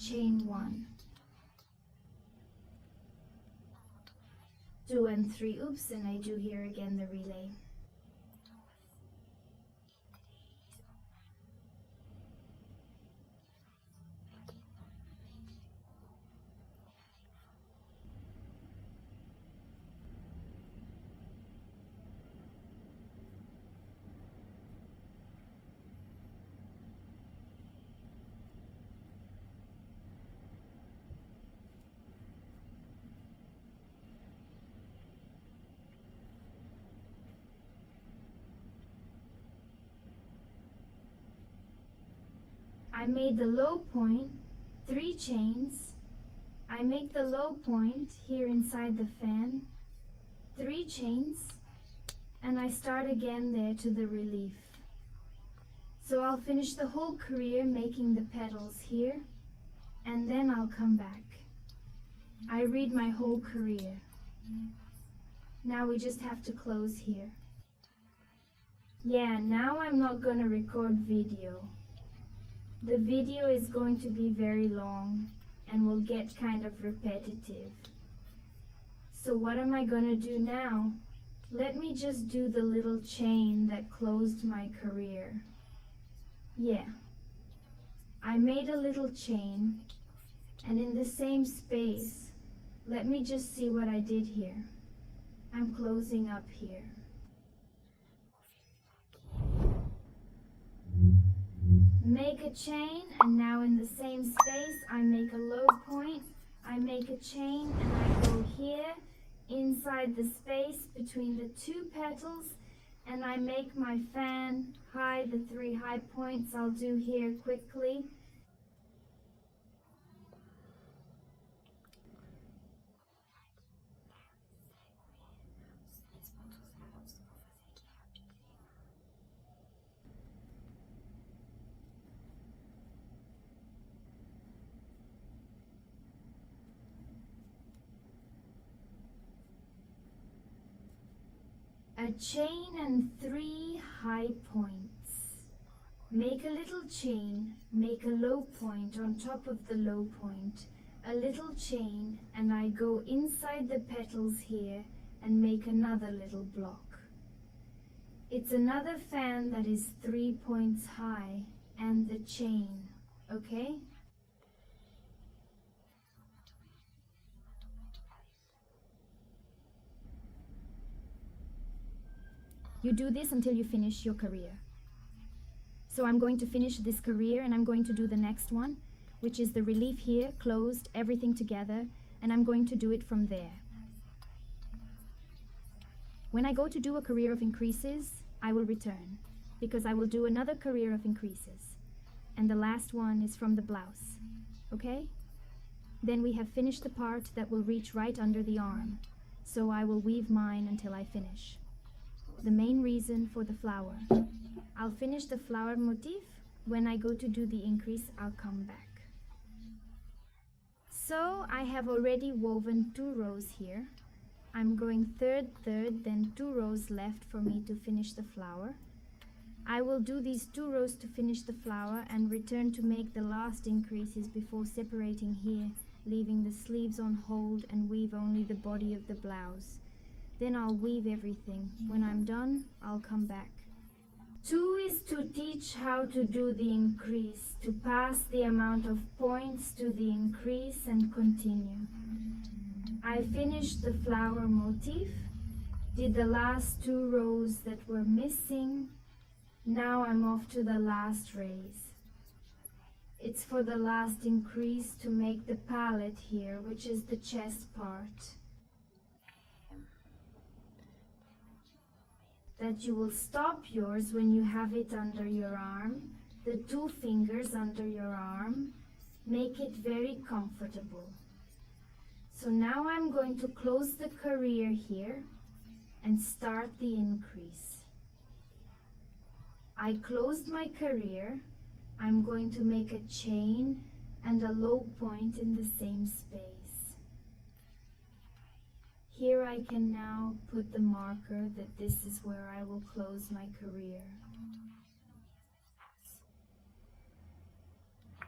chain 1. 2 and 3, oops, and I do here again the relay. I made the low point, 3 chains. I make the low point here inside the fan, 3 chains, and I start again there to the relief. So I'll finish the whole career making the petals here, and then I'll come back. I read my whole career. Now we just have to close here. Yeah, now I'm not going to record video. The video is going to be very long and will get kind of repetitive. So what am I going to do now? Let me just do the little chain that closed my career. Yeah, I made a little chain, and in the same space, let me just see what I did here. I'm closing up here. Make a chain, and now in the same space I make a low point, I make a chain, and I go here inside the space between the 2 petals, and I make my fan high, the 3 high points I'll do here quickly. a chain and 3 high points. Make a little chain, make a low point on top of the low point, a little chain, and I go inside the petals here and make another little block. It's another fan that is 3 points high and the chain, okay? You do this until you finish your career. So I'm going to finish this career and I'm going to do the next one, which is the relief here, closed, everything together, and I'm going to do it from there. When I go to do a career of increases, I will return, because I will do another career of increases. And the last one is from the blouse, okay? Then we have finished the part that will reach right under the arm, so I will weave mine until I finish. The main reason for the flower. I'll finish the flower motif. When I go to do the increase, I'll come back. So I have already woven 2 rows here. I'm going third, then 2 rows left for me to finish the flower. I will do these 2 rows to finish the flower and return to make the last increases before separating here, leaving the sleeves on hold and weave only the body of the blouse. Then I'll weave everything. When I'm done, I'll come back. 2 is to teach how to do the increase, to pass the amount of points to the increase and continue. I finished the flower motif, did the last 2 rows that were missing. Now I'm off to the last raise. It's for the last increase to make the palette here, which is the chest part. That you will stop yours when you have it under your arm, the 2 fingers under your arm. Make it very comfortable. So now I'm going to close the career here and start the increase. I closed my career. I'm going to make a chain and a low point in the same space. Here I can now put the marker that this is where I will close my career.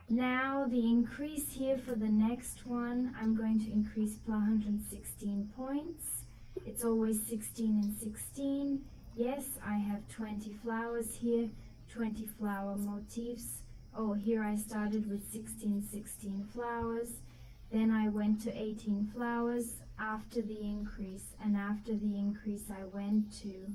Now the increase here for the next one, I'm going to increase 116 points. It's always 16 and 16. Yes, I have 20 flowers here, 20 flower motifs. Oh, here I started with 16 flowers. Then I went to 18 flowers after the increase, and after the increase I went to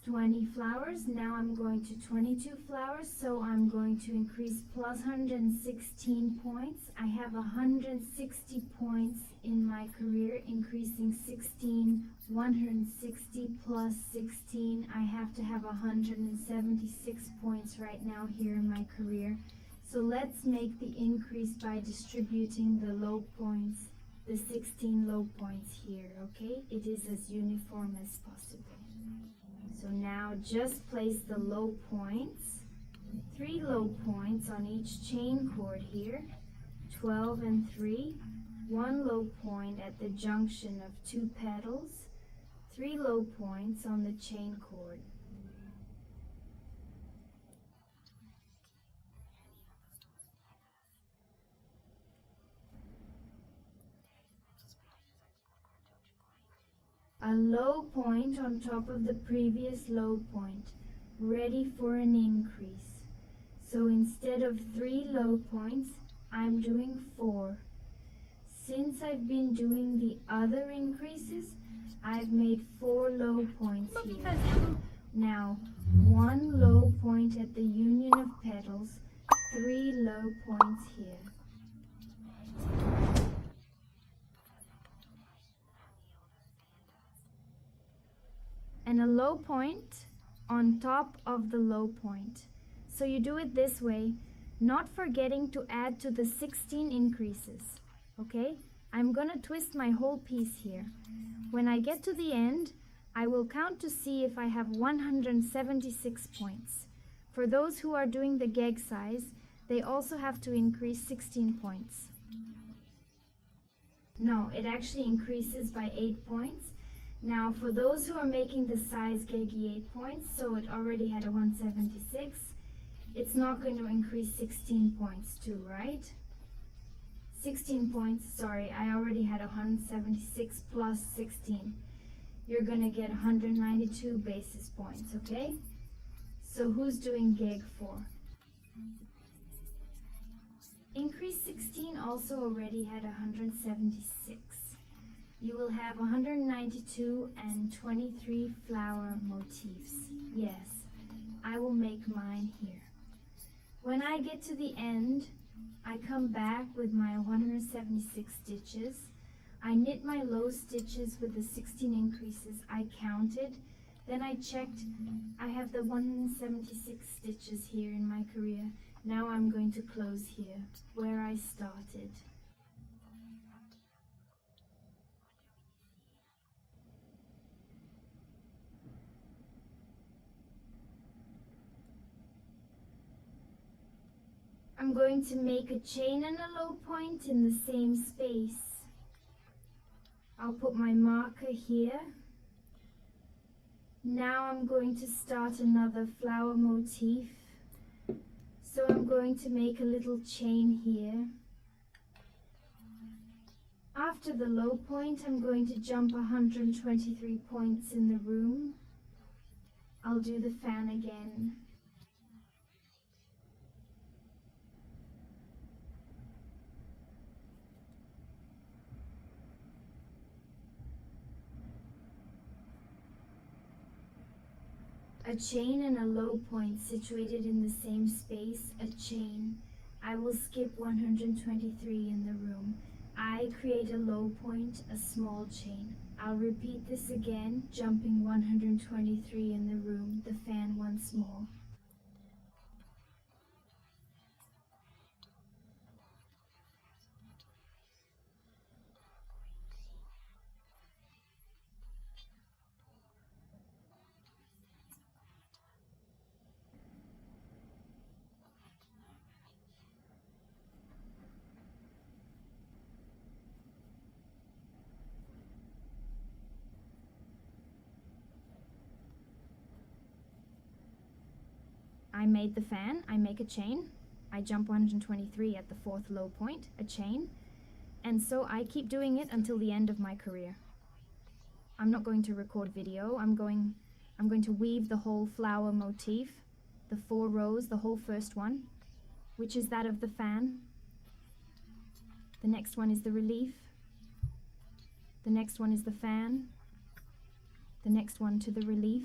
20 flowers. Now I'm going to 22 flowers, so I'm going to increase plus 116 points. I have 160 points in my career, increasing 16, 160 plus 16. I have to have 176 points right now here in my career. So let's make the increase by distributing the low points, the 16 low points here, okay? It is as uniform as possible. So now just place the low points, 3 low points on each chain cord here, 12 and 3, 1 low point at the junction of 2 petals, 3 low points on the chain cord. A low point on top of the previous low point, ready for an increase. So instead of 3 low points, I'm doing 4. Since I've been doing the other increases, I've made 4 low points here. Now, 1 low point at the union of petals, 3 low points here. And a low point on top of the low point. So you do it this way, not forgetting to add to the 16 increases, okay? I'm gonna twist my whole piece here. When I get to the end, I will count to see if I have 176 points. For those who are doing the gag size, they also have to increase 16 points. No, it actually increases by 8 points. Now for those who are making the size gaggy 8 points, so it already had a 176, it's not going to increase 16 points too, right? 16 points, sorry, I already had 176 plus 16. You're going to get 192 basis points, okay? So who's doing gag 4? Increase 16 also already had 176. You will have 192 and 23 flower motifs. Yes, I will make mine here. When I get to the end, I come back with my 176 stitches. I knit my low stitches with the 16 increases I counted. Then I checked, I have the 176 stitches here in my career. Now I'm going to close here, where I started. I'm going to make a chain and a low point in the same space. I'll put my marker here. Now I'm going to start another flower motif. So I'm going to make a little chain here. After the low point, I'm going to jump 123 points in the room. I'll do the fan again. A chain and a low point situated in the same space, a chain. I will skip 123 in the room. I create a low point, a small chain. I'll repeat this again, jumping 123 in the room, the fan once more. I made the fan, I make a chain, I jump 123 at the 4th low point, a chain, and so I keep doing it until the end of my career. I'm not going to record video, I'm going to weave the whole flower motif, the 4 rows, the whole first one, which is that of the fan. The next one is the relief. The next one is the fan. The next one to the relief.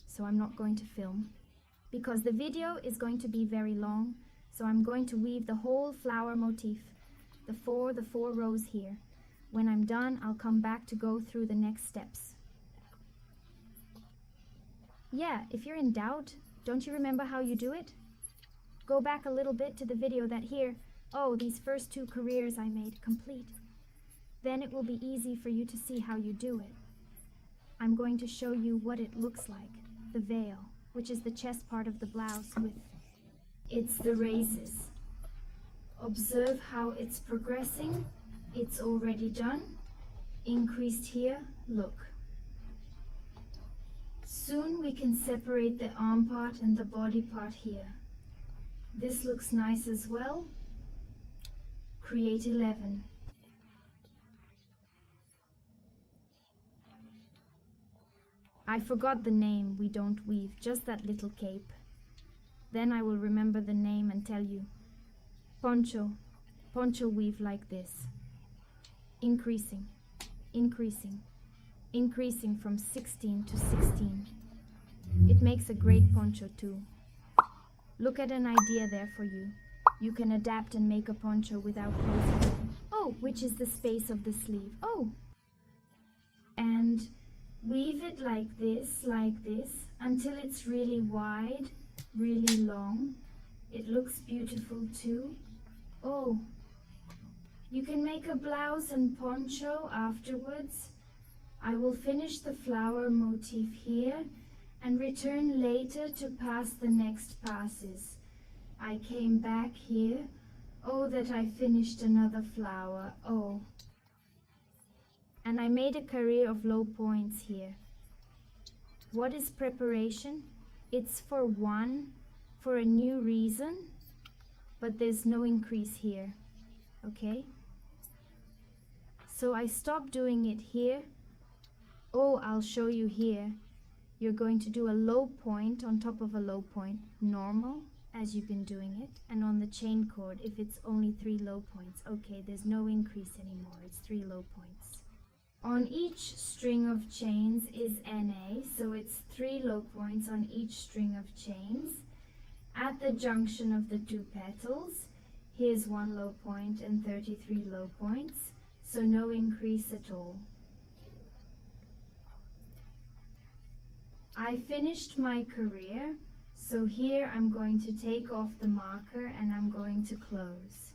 So I'm not going to film, because the video is going to be very long, so I'm going to weave the whole flower motif, the four rows here. When I'm done, I'll come back to go through the next steps. Yeah, if you're in doubt, don't you remember how you do it? Go back a little bit to the video that here, oh, these first 2 careers I made complete. Then it will be easy for you to see how you do it. I'm going to show you what it looks like, the veil, which is the chest part of the blouse with it's the raises. Observe how it's progressing. It's already done. Increased here, look. Soon we can separate the arm part and the body part here. This looks nice as well. Create 11. I forgot the name, we don't weave, just that little cape. Then I will remember the name and tell you. Poncho. Poncho weave like this. Increasing, increasing, increasing from 16 to 16. It makes a great poncho too. Look at an idea there for you. You can adapt and make a poncho without closing. Oh, which is the space of the sleeve. Oh! And weave it like this, until it's really wide, really long. It looks beautiful too. Oh, you can make a blouse and poncho afterwards. I will finish the flower motif here and return later to pass the next passes. I came back here. Oh, that I finished another flower. Oh. and I made a career of low points here. What is preparation? It's for a new reason, but there's no increase here. Okay? So I stopped doing it here. Oh, I'll show you here. You're going to do a low point on top of a low point, normal, as you've been doing it, and on the chain cord, if it's only 3 low points, okay, there's no increase anymore, it's 3 low points. On each string of chains is NA, so it's 3 low points on each string of chains. At the junction of the 2 petals, here's 1 low point and 33 low points, so no increase at all. I finished my career, so here I'm going to take off the marker and I'm going to close.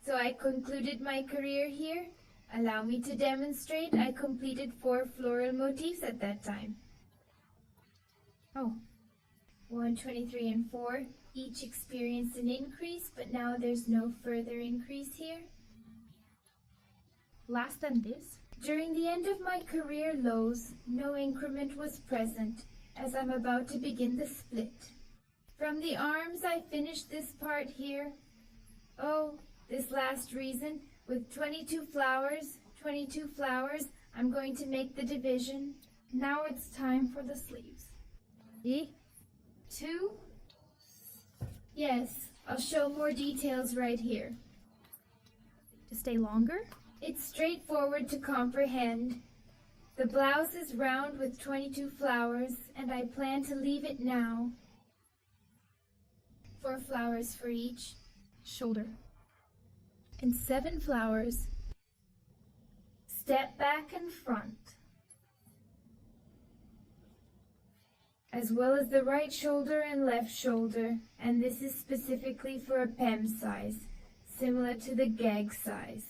So I concluded my career here. Allow me to demonstrate. I completed 4 floral motifs at that time. Oh, 1, 23, and 4 each experienced an increase, but now there's no further increase here. Last than this. During the end of my career lows, no increment was present, as I'm about to begin the split. From the arms, I finished this part here. Oh, this last reason, with 22 flowers, I'm going to make the division. Now it's time for the sleeves. 2. Yes, I'll show more details right here. To stay longer? It's straightforward to comprehend. The blouse is round with 22 flowers, and I plan to leave it now. 4 flowers for each shoulder. And 7 flowers. Step back and front. As well as the right shoulder and left shoulder, and this is specifically for a PEM size, similar to the gag size.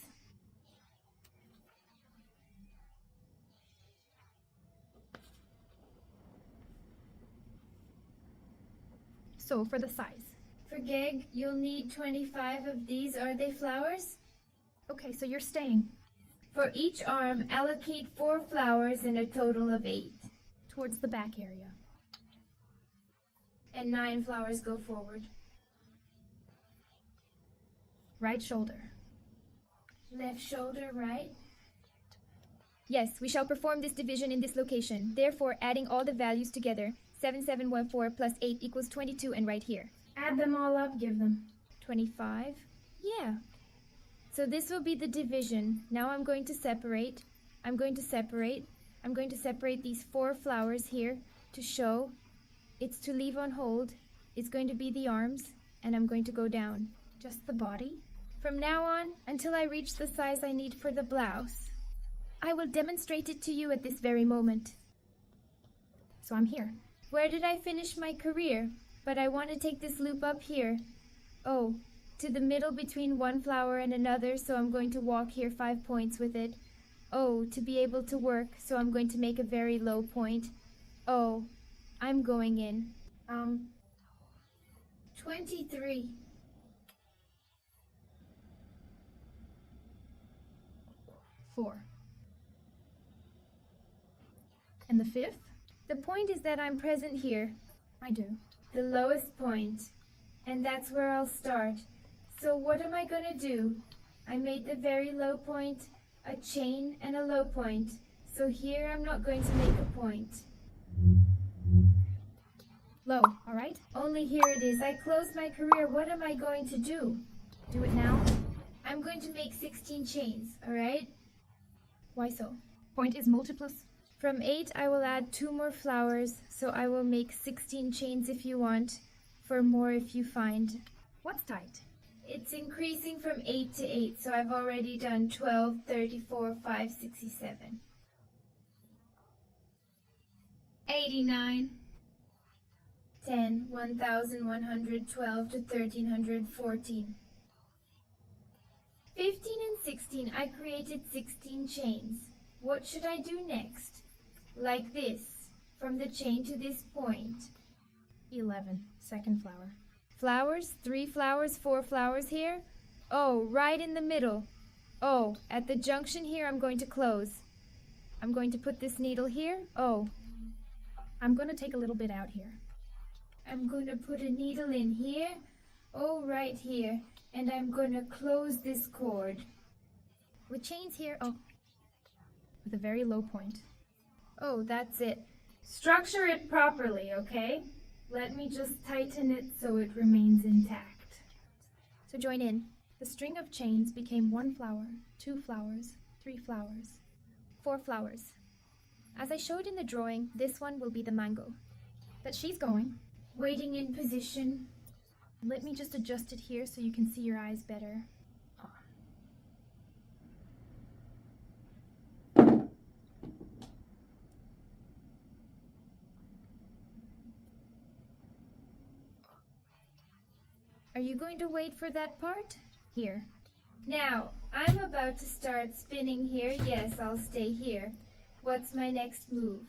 So for the size. For gag, you'll need 25 of these. Are they flowers? Okay, so you're staying. For each arm, allocate 4 flowers in a total of 8. Towards the back area. And 9 flowers go forward. Right shoulder. Left shoulder, right. Yes, we shall perform this division in this location. Therefore, adding all the values together, 7714 plus 8 equals 22, and right here. Add them all up, give them. 25. Yeah. So this will be the division. Now I'm going to separate. I'm going to separate these 4 flowers here to show. It's to leave on hold. It's going to be the arms, and I'm going to go down. Just the body? From now on, until I reach the size I need for the blouse. I will demonstrate it to you at this very moment. So I'm here. Where did I finish my career? But I want to take this loop up here. Oh, to the middle between one flower and another, so I'm going to walk here 5 points with it. Oh, to be able to work, so I'm going to make a very low point. Oh, I'm going in. 23. 4. And the 5th? The point is that I'm present here. I do. The lowest point. And that's where I'll start. So what am I going to do? I made the very low point, a chain, and a low point. So here I'm not going to make a point. Low, all right? Only here it is. I closed my career. What am I going to do? Do it now. I'm going to make 16 chains, all right? Why so? Point is multiplice. From 8, I will add 2 more flowers, so I will make 16 chains if you want, for more if you find. What's tight? It's increasing from 8 to 8, so I've already done 12, 34, 5, 67. 89. 10, 1112 to 1314. 15 and 16. I created 16 chains. What should I do next? Like this, from the chain to this point. 11. Second flower. Flowers, 3 flowers, 4 flowers here. Oh, right in the middle. Oh, at the junction here I'm going to close. I'm going to put this needle here. Oh, I'm going to take a little bit out here. I'm going to put a needle in here. Oh, right here. And I'm going to close this cord. With chains here, with a very low point. oh, that's it. Structure it properly, okay? Let me just tighten it so it remains intact. So join in. The string of chains became 1 flower, 2 flowers, 3 flowers, 4 flowers. As I showed in the drawing, this one will be the mango. That she's going. Waiting in position. Let me just adjust it here so you can see your eyes better. Are you going to wait for that part? Here. Now, I'm about to start spinning here. Yes, I'll stay here. What's my next move?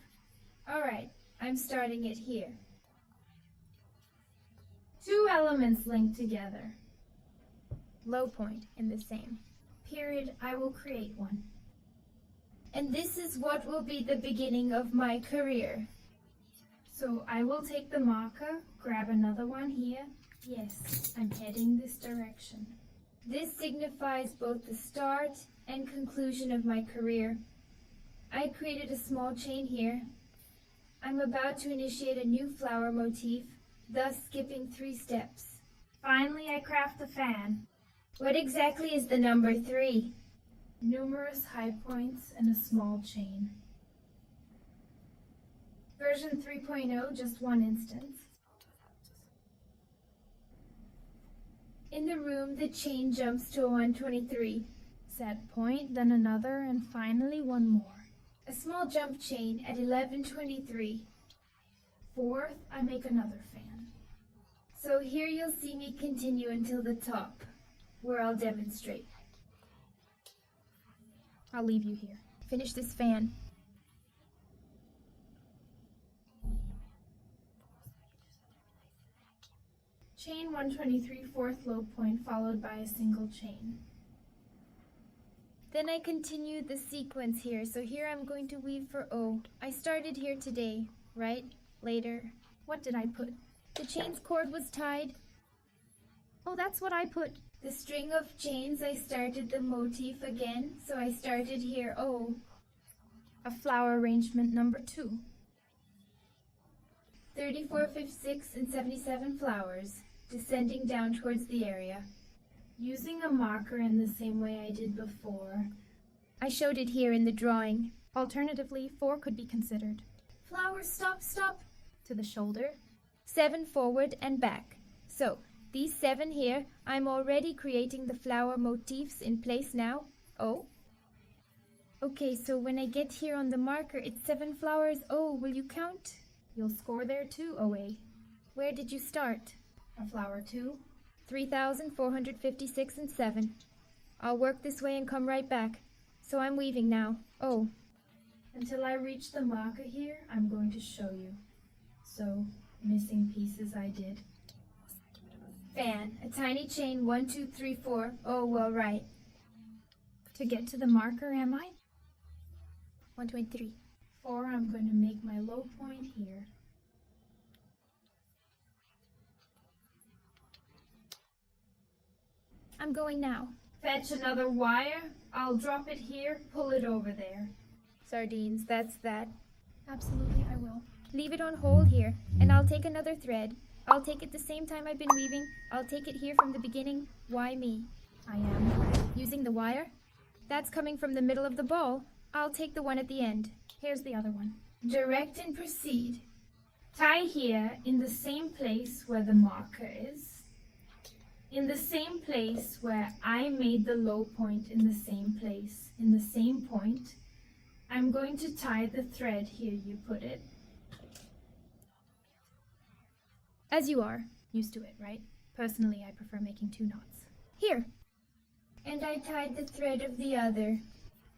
All right, I'm starting it here. 2 elements linked together. Low point in the same. Period, I will create one. And this is what will be the beginning of my career. So I will take the marker, grab another one here. Yes, I'm heading this direction. This signifies both the start and conclusion of my career. I created a small chain here. I'm about to initiate a new flower motif, thus skipping 3 steps. Finally, I craft the fan. What exactly is the number 3? Numerous high points and a small chain. Version 3.0, just one instance. In the room, the chain jumps to a 123. Set point, then another, and finally one more. A small jump chain at 1123. 4th, I make another fan. So here you'll see me continue until the top, where I'll demonstrate. I'll leave you here. Finish this fan. Chain 123, 4th low point, followed by a single chain. Then I continue the sequence here. So here I'm going to weave for O. I started here today, right? Later. What did I put? The chain's cord was tied. Oh, that's what I put. The string of chains, I started the motif again, so I started here O. A flower arrangement number 2. 34, 56, and 77 flowers, descending down towards the area. Using a marker in the same way I did before. I showed it here in the drawing. Alternatively, 4 could be considered. Flowers, stop, stop. To the shoulder. 7 forward and back. So, these 7 here, I'm already creating the flower motifs in place now. Oh. Okay, so when I get here on the marker, it's 7 flowers. Oh, will you count? You'll score there too, OA. Where did you start? A flower 2. 3,456 and 7. I'll work this way and come right back. So I'm weaving now. Oh. Until I reach the marker here, I'm going to show you. So, missing pieces I did. Fan, a tiny chain, 1, 2, 3, 4. Oh, well, right. To get to the marker, am I? 123. 4, I'm going to make my low point here. I'm going now. Fetch another wire. I'll drop it here, pull it over there. Sardines, that's that. Absolutely, I will. Leave it on hold here, and I'll take another thread. I'll take it the same time I've been weaving. I'll take it here from the beginning. Why me? I am. Using the wire? That's coming from the middle of the ball. I'll take the one at the end. Here's the other one. Direct and proceed. Tie here in the same place where the marker is. In the same place where I made the low point, in the same place, in the same point. I'm going to tie the thread here you put it. As you are. Used to it, right? Personally, I prefer making 2 knots. Here. And and I tied the thread of the other.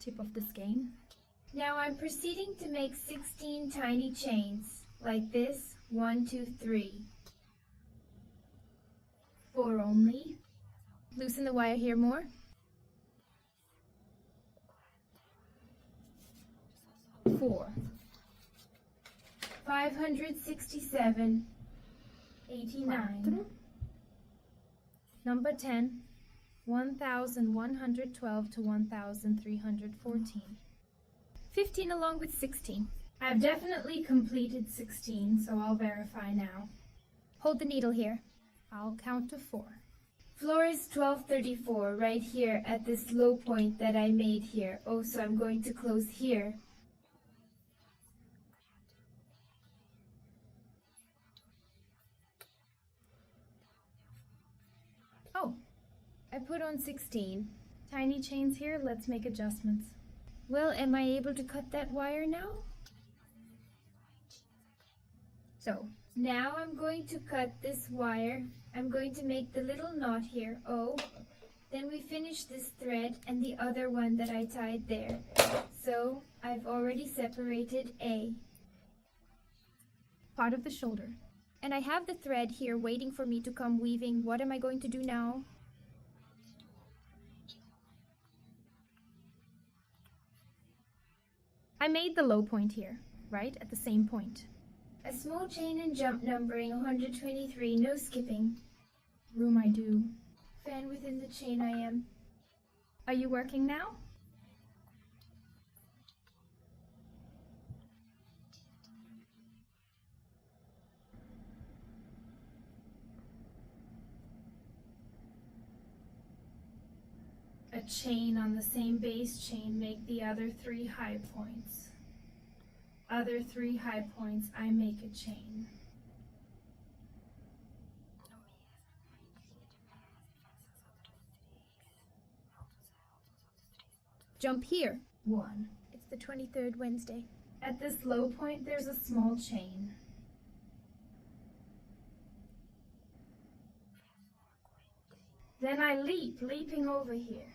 Tip of the skein. Now I'm proceeding to make 16 tiny chains, like this, 1, 2, 3. 4 only. Loosen the wire here more. 4. 567. 89. Number 10. 1112 to 1314. 15 along with 16. I've definitely completed 16, so I'll verify now. Hold the needle here. I'll count to 4. Floor is 1234, right here at this low point that I made here. Oh, so I'm going to close here. Oh, I put on 16. tiny chains here. Let's make adjustments. Well, am I able to cut that wire now? So, Now I'm going to cut this wire. I'm going to make the little knot here, O. Then we finish this thread and the other one that I tied there. So I've already separated A. Part of the shoulder. and I have the thread here waiting for me to come weaving. What am I going to do now? I made the low point here, right at the same point. A small chain and jump numbering 123, no skipping. Room I do. Fan within the chain I am. Are you working now? A chain on the same base chain, make the other 3 high points. Other 3 high points, I make a chain. Jump here. 1. It's the 23rd Wednesday. At this low point, there's a small chain. Then I leap, leaping over here.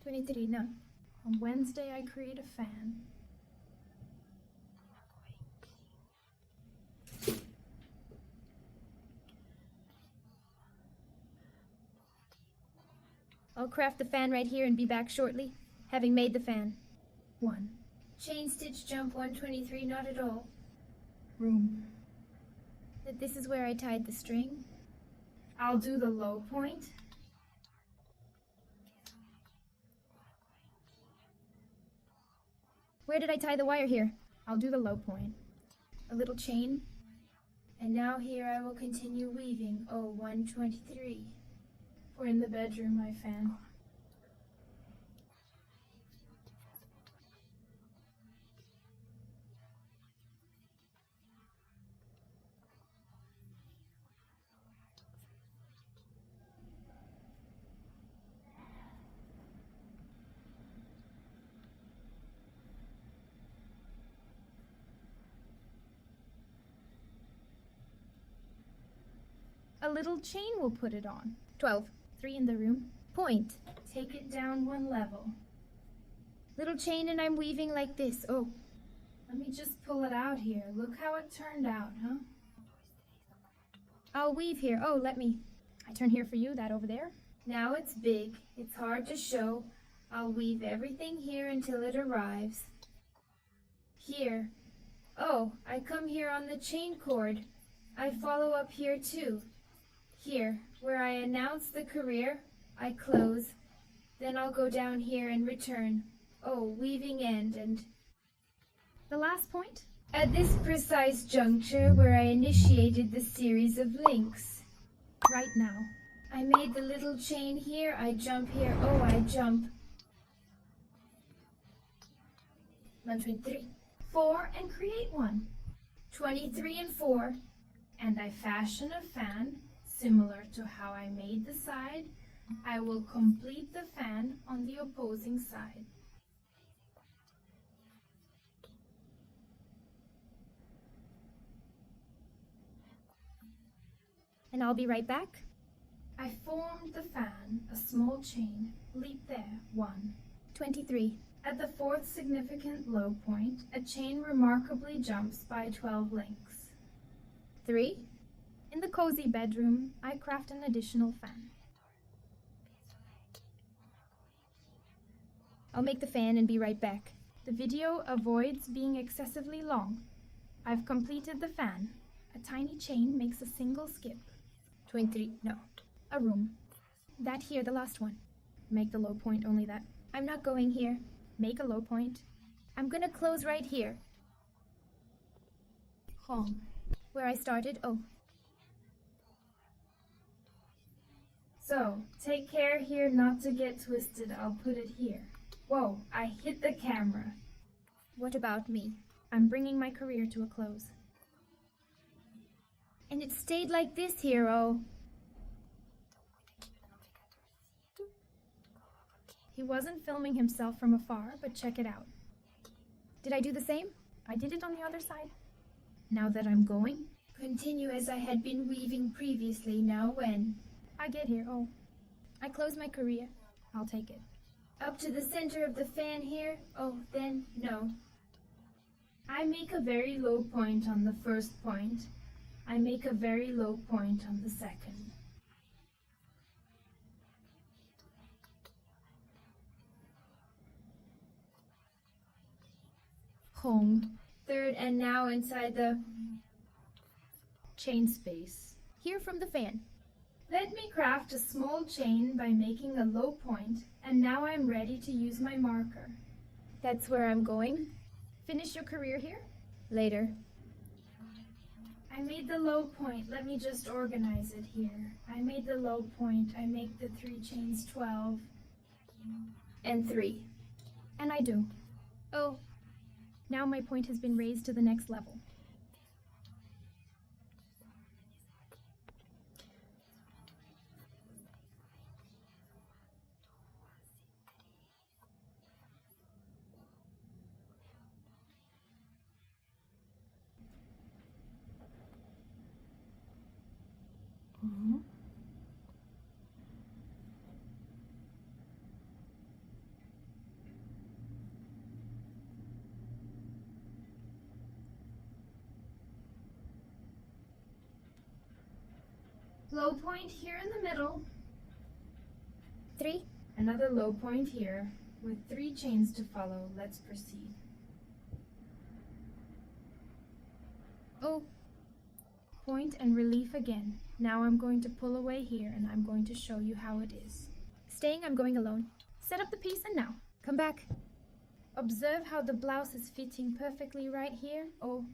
23 now. On Wednesday, I create a fan. I'll craft the fan right here and be back shortly, having made the fan. 1. Chain stitch jump 123, not at all. Room. That this is where I tied the string. I'll do the low point. Where did I tie the wire here? I'll do the low point. A little chain. And now here I will continue weaving. Oh, 123. We're in the bedroom, my fan. A little chain will put it on. 12. 3 in the room. Point. Take it down 1 level. Little chain and I'm weaving like this. Oh, Let me just pull it out here. Look how it turned out, huh? I'll weave here. Oh, let me. I turn here for you, that over there. Now it's big. It's hard to show. I'll weave everything here until it arrives. Here. Oh, I come here on the chain cord. I follow up here too. Here, where I announce the career, I close. Then I'll go down here and return. Oh, weaving end and... The last point. At this precise juncture where I initiated the series of links. Right now. I made the little chain here, I jump here, oh, I jump. 123. 4 and create 1. 23 and 4. And I fashion a fan, similar to how I made the side. I will complete the fan on the opposing side. and I'll be right back. I formed the fan, a small chain, leap there, 1. 23. At the 4th significant low point, a chain remarkably jumps by 12 links. 3. In the cozy bedroom, I craft an additional fan. I'll make the fan and be right back. The video avoids being excessively long. I've completed the fan. A tiny chain makes a single skip. 23. No. A room. That here, the last one. Make the low point only that. I'm not going here. Make a low point. I'm gonna close right here. Home. Where I started. Oh. So, take care here not to get twisted. I'll put it here. Whoa, I hit the camera. What about me? I'm bringing my career to a close. And it stayed like this here, oh. He wasn't filming himself from afar, but check it out. Did I do the same? I did it on the other side. Now that I'm going, Continue as I had been weaving previously. Now when? I get here. Oh, I close my career. I'll take it. Up to the center of the fan here? Oh, then no. I make a very low point on the first point. I make a very low point on the second. Hong. Third, and now inside the Chain space. Here from the fan. Let me craft a small chain by making a low point, and now I'm ready to use my marker. That's where I'm going. Finish your career here? Later. I made the low point. Let me just organize it here. I made the low point. I make the 3 chains 12 and 3. And I do. Oh, Now my point has been raised to the next level. Low point here in the middle. 3. Another low point here with 3 chains to follow. Let's proceed. Oh, Point and relief again. Now I'm going to pull away here and I'm going to show you how it is. staying, I'm going alone. Set up the piece and now. Come back. Observe how the blouse is fitting perfectly right here. Oh,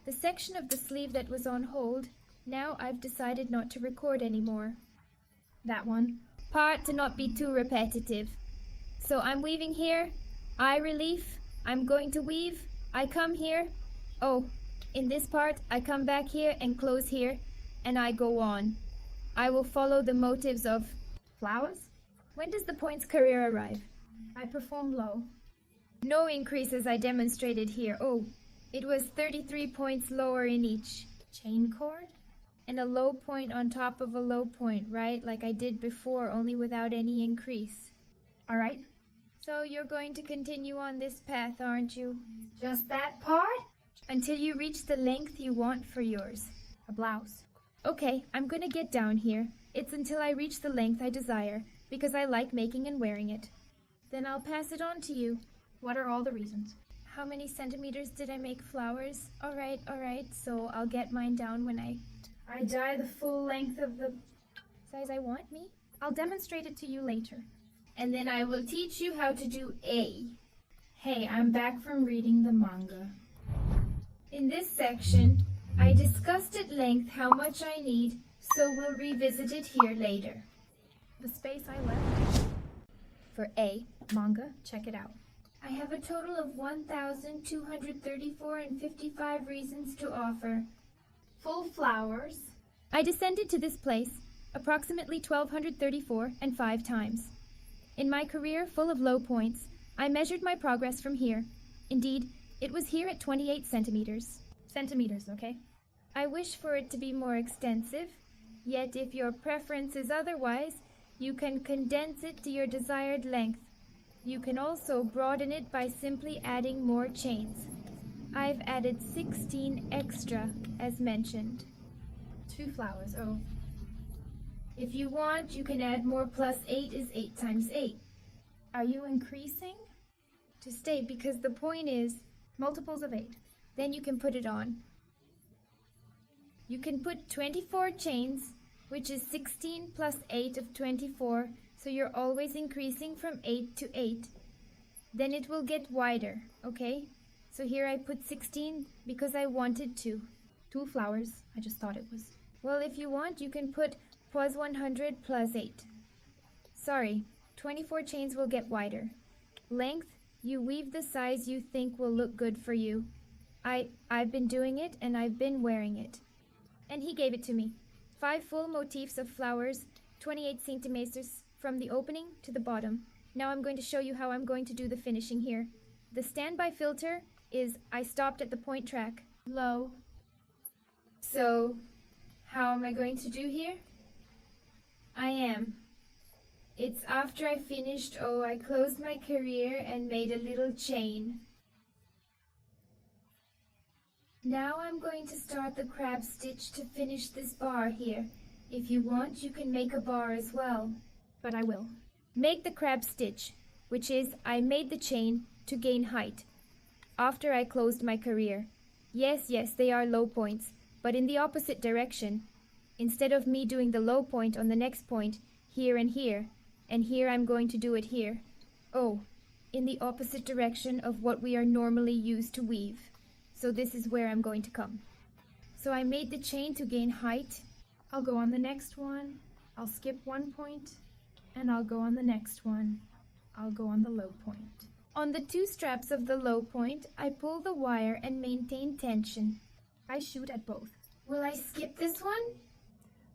The section of the sleeve that was on hold, now I've decided not to record anymore. that one. Part to not be too repetitive. So I'm weaving here, I relief, I'm going to weave, I come here. Oh, in this part, I come back here and close here, and I go on. I will follow the motives of... Flowers? When does the points career arrive? I perform low. No increase as I demonstrated here. Oh, it was 33 points lower in each. Chain cord? And a low point on top of a low point, right? Like I did before, only without any increase. All right. So you're going to continue on this path, aren't you? Just that part? Until you reach the length you want for yours. A blouse. Okay, I'm gonna get down here. It's until I reach the length I desire, because I like making and wearing it. Then I'll pass it on to you. What are all the reasons? How many centimeters did I make flowers? All right, so I'll get mine down when I... I dye the full length of the... size I want me? I'll demonstrate it to you later. And then I will teach you how to do A. Hey, I'm back from reading the manga. In this section, I discussed at length how much I need, so we'll revisit it here later. The space I left. For A. Manga, check it out. I have a total of 1,234 and 55 reasons to offer. Full flowers. I descended to this place, approximately 1,234 and 5 times. In my career full of low points, I measured my progress from here. Indeed, it was here at 28 centimeters. Centimeters, okay? I wish for it to be more extensive. Yet if your preference is otherwise, you can condense it to your desired length. You can also broaden it by simply adding more chains. I've added 16 extra, as mentioned. 2 flowers, oh. If you want, you can add more. Plus 8 is 8 times 8. Are you increasing? To stay, because the point is, Multiples of 8. then you can put it on. You can put 24 chains, which is 16 plus 8 of 24, so you're always increasing from 8 to 8. Then it will get wider, okay? So here I put 16 because I wanted to. 2 flowers, I just thought it was. Well, if you want, you can put plus 100 plus 8. Sorry, 24 chains will get wider. Length, you weave the size you think will look good for you. I've been doing it and I've been wearing it. And he gave it to me. 5 full motifs of flowers, 28 centimeters from the opening to the bottom. Now I'm going to show you how I'm going to do the finishing here. The standby filter is I stopped at the point track. Low. So, how am I going to do here? I am. It's after I finished, I closed my career and made a little chain. Now I'm going to start the crab stitch to finish this bar here. If you want, you can make a bar as well. But I will. Make the crab stitch, which is I made the chain to gain height. After I closed my career. Yes, they are low points, but in the opposite direction. Instead of me doing the low point on the next point, here and here I'm going to do it here. Oh, in the opposite direction of what we are normally used to weave. So this is where I'm going to come. So I made the chain to gain height. I'll go on the next one. I'll skip 1 point. And I'll go on the next one. I'll go on the low point. On the 2 straps of the low point, I pull the wire and maintain tension. I shoot at both. Will I skip this one?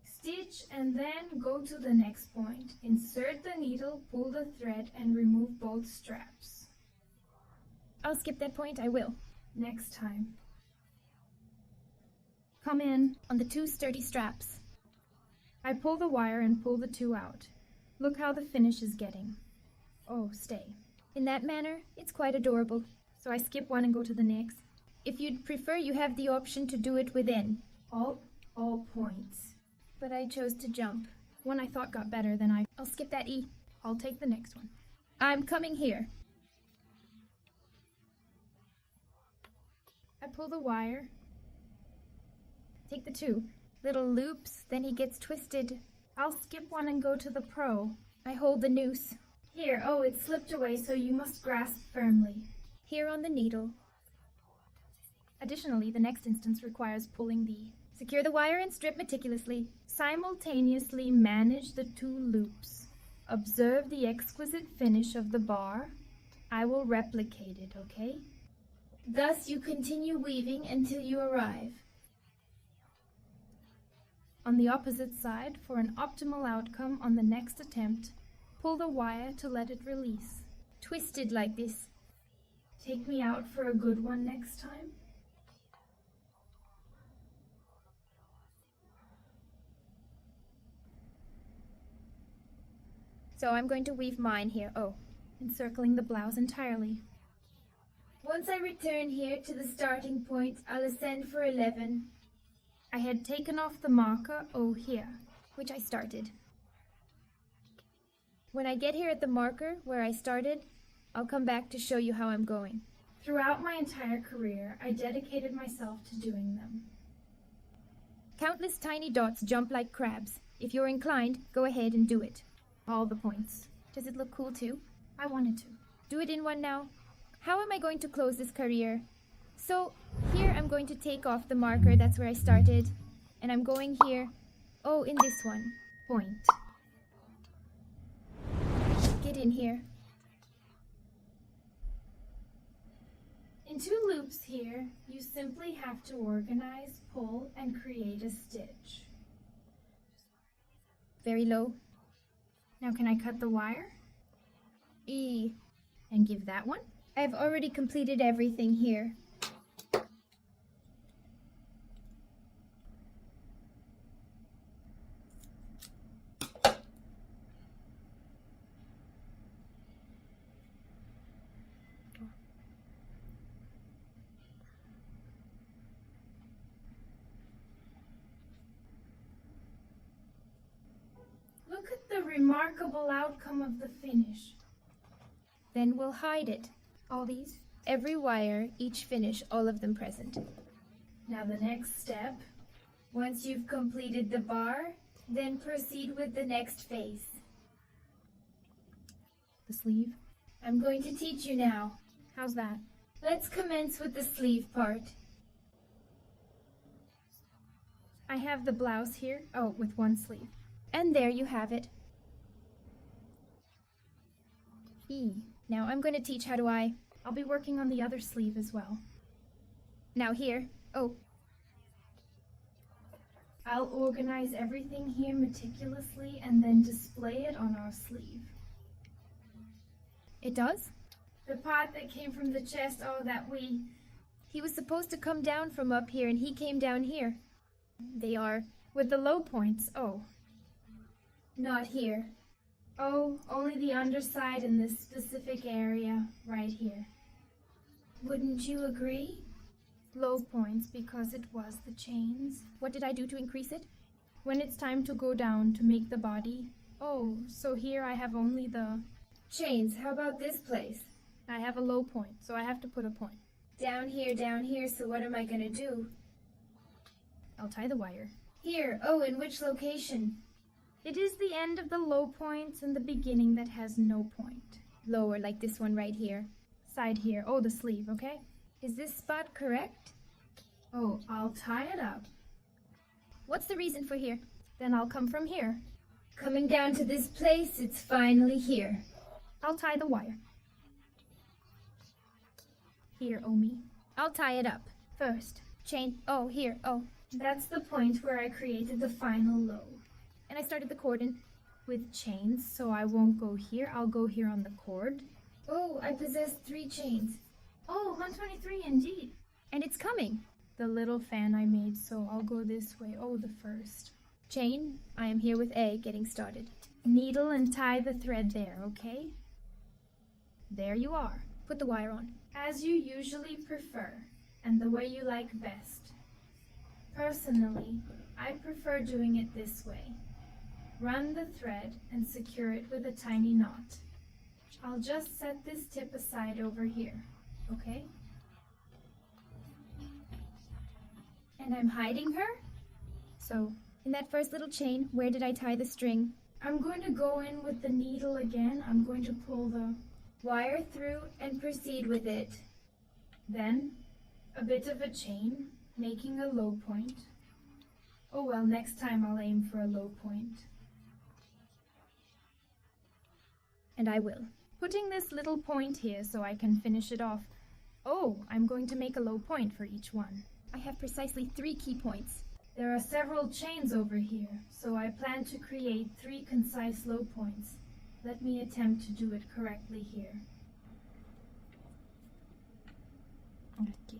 Stitch and then go to the next point. Insert the needle, pull the thread, and remove both straps. I'll skip that point, I will. Next time. Come in. On the 2 sturdy straps. I pull the wire and pull the 2 out. Look how the finish is getting. Oh, stay. In that manner, it's quite adorable. So I skip one and go to the next. If you'd prefer, you have the option to do it within. All points. But I chose to jump. One I thought got better, then I'll skip that E. I'll take the next one. I'm coming here. I pull the wire. Take the 2. Little loops, then he gets twisted. I'll skip one and go to the pro. I hold the noose. Here, it slipped away, so you must grasp firmly. Here on the needle. Additionally, the next instance requires pulling the... Secure the wire and strip meticulously. Simultaneously manage the 2 loops. Observe the exquisite finish of the bar. I will replicate it, okay? Thus you continue weaving until you arrive. On the opposite side, for an optimal outcome on the next attempt, pull the wire to let it release. Twisted like this. Take me out for a good one next time. So I'm going to weave mine here. Encircling the blouse entirely. Once I return here to the starting point, I'll ascend for 11. I had taken off the marker, here, which I started. When I get here at the marker where I started, I'll come back to show you how I'm going. Throughout my entire career, I dedicated myself to doing them. Countless tiny dots jump like crabs. If you're inclined, go ahead and do it. All the points. Does it look cool too? I wanted to. Do it in one now. How am I going to close this career? So here I'm going to take off the marker, that's where I started. And I'm going here. In this one. Point. Get in here. In 2 loops here, you simply have to organize, pull, and create a stitch. Very low. Now can I cut the wire? E. And give that one? I've already completed everything here. remarkable outcome of the finish. Then we'll hide it. All these? Every wire, each finish, all of them present. Now the next step. Once you've completed the bar, then proceed with the next phase. The sleeve? I'm going to teach you now. How's that? Let's commence with the sleeve part. I have the blouse here. Oh, with one sleeve. And there you have it. Now I'm going to teach how do I... I'll be working on the other sleeve as well. Now here. Oh, I'll organize everything here meticulously and then display it on our sleeve. it does? The part that came from the chest, He was supposed to come down from up here and he came down here. They are... With the low points, oh. not here. Oh, only the underside in this specific area right here. Wouldn't you agree? Low points because it was the chains. What did I do to increase it? When it's time to go down to make the body. Oh, so here I have only the... Chains, how about this place? I have a low point, so I have to put a point. Down here, so what am I gonna do? I'll tie the wire. Here, oh, in which location? It is the end of the low points and the beginning that has no point. Lower, like this one right here. Side here, oh, the sleeve, okay? Is this spot correct? Oh, I'll tie it up. What's the reason for here? Then I'll come from here. Coming down to this place, it's finally here. I'll tie the wire. Here, Omi. I'll tie it up. First. Chain. Oh, here. Oh. That's the point where I created the final low. And I started the cordon. With chains, so I won't go here. I'll go here on the cord. Oh, I possess 3 chains. Oh, 123 indeed. And it's coming. The little fan I made, so I'll go this way. Oh, the first. Chain. I am here with A, getting started. Needle and tie the thread there, okay? There you are. Put the wire on. As you usually prefer, and the way you like best. Personally, I prefer doing it this way. Run the thread and secure it with a tiny knot. I'll just set this tip aside over here, okay? And I'm hiding her? So, in that first little chain, where did I tie the string? I'm going to go in with the needle again. I'm going to pull the wire through and proceed with it. Then, a bit of a chain, making a low point. Oh well, next time I'll aim for a low point. And I will. Putting this little point here so I can finish it off. Oh, I'm going to make a low point for each one. I have precisely 3 key points. There are several chains over here, so I plan to create 3 concise low points. Let me attempt to do it correctly here. Okay.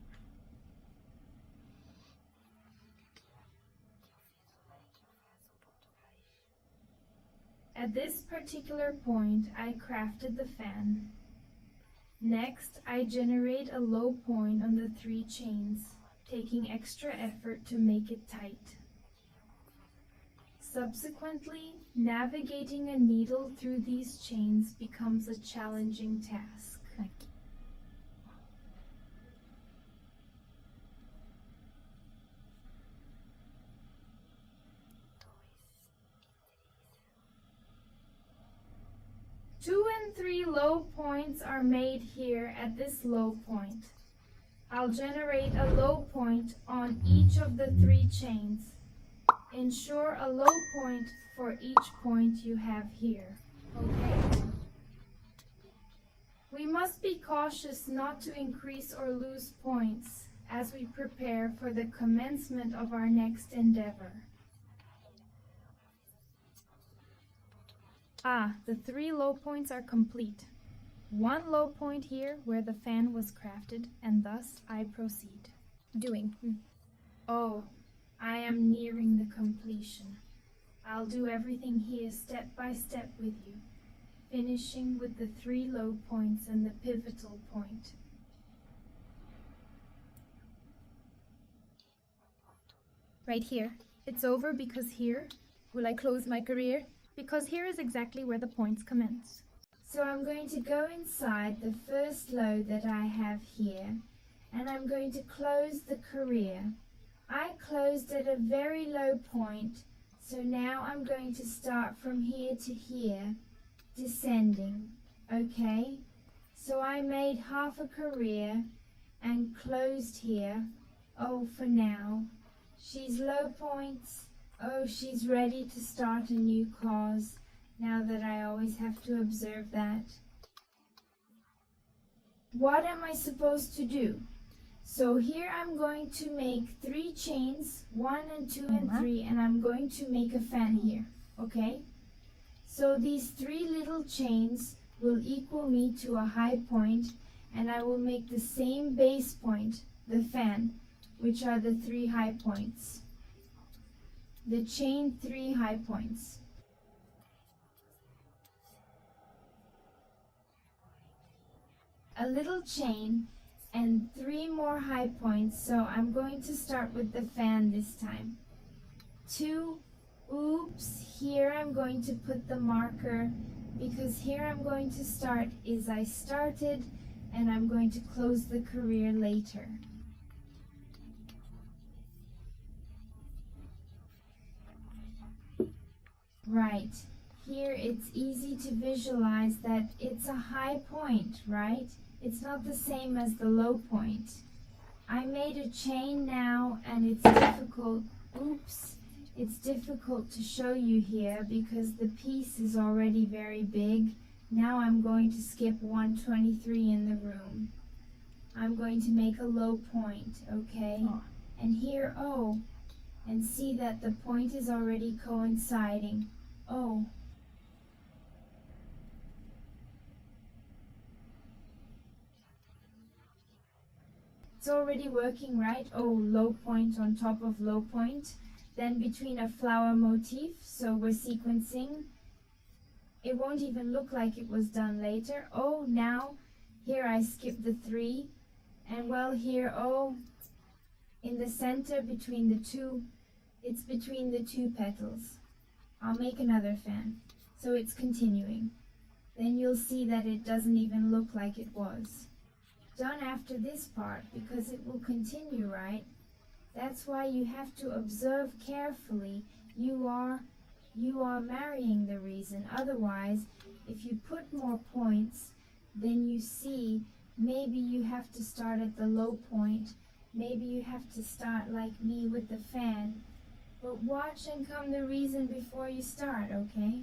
At this particular point, I crafted the fan. Next, I generate a low point on the 3 chains, taking extra effort to make it tight. Subsequently, navigating a needle through these chains becomes a challenging task. Two and 3 low points are made here at this low point. I'll generate a low point on each of the 3 chains. Ensure a low point for each point you have here, okay? We must be cautious not to increase or lose points as we prepare for the commencement of our next endeavor. Ah, the 3 low points are complete. 1 low point here where the fan was crafted, and thus I proceed. Doing. Oh, I am nearing the completion. I'll do everything here step by step with you, finishing with the 3 low points and the pivotal point. Right here. It's over because here, Will I close my career? because here is exactly where the points commence. So I'm going to go inside the first low that I have here, and I'm going to close the career. I closed at a very low point, so now I'm going to start from here to here, descending, okay? So I made half a career and closed here. Oh, for now. She's low points. Oh, she's ready to start a new cause, now that I always have to observe that. What am I supposed to do? So here I'm going to make 3 chains, 1 and 2 and 3, and I'm going to make a fan here, okay? So these 3 little chains will equal me to a high point, and I will make the same base point, the fan, which are the 3 high points. The chain 3 high points. A little chain and 3 more high points, so I'm going to start with the fan this time. 2, oops, here I'm going to put the marker, because here I'm going to start is I started, and I'm going to close the career later. Right, here it's easy to visualize that it's a high point, right? It's not the same as the low point. I made a chain now, and it's difficult, oops, it's difficult to show you here because the piece is already very big. Now I'm going to skip 123 in the room. I'm going to make a low point, okay? And here, oh, and see that the point is already coinciding. Oh. It's already working, right? Oh, low point on top of low point. Then between a flower motif, so we're sequencing. It won't even look like it was done later. Oh, now, here I skip the 3. And well, here, oh, in the center between the 2, it's between the 2 petals. I'll make another fan, so it's continuing. Then you'll see that it doesn't even look like it was done after this part, because it will continue, right? That's why you have to observe carefully. You are marrying the reason. Otherwise, if you put more points, then you see maybe you have to start at the low point. Maybe you have to start like me with the fan. But watch and come the reason before you start, okay?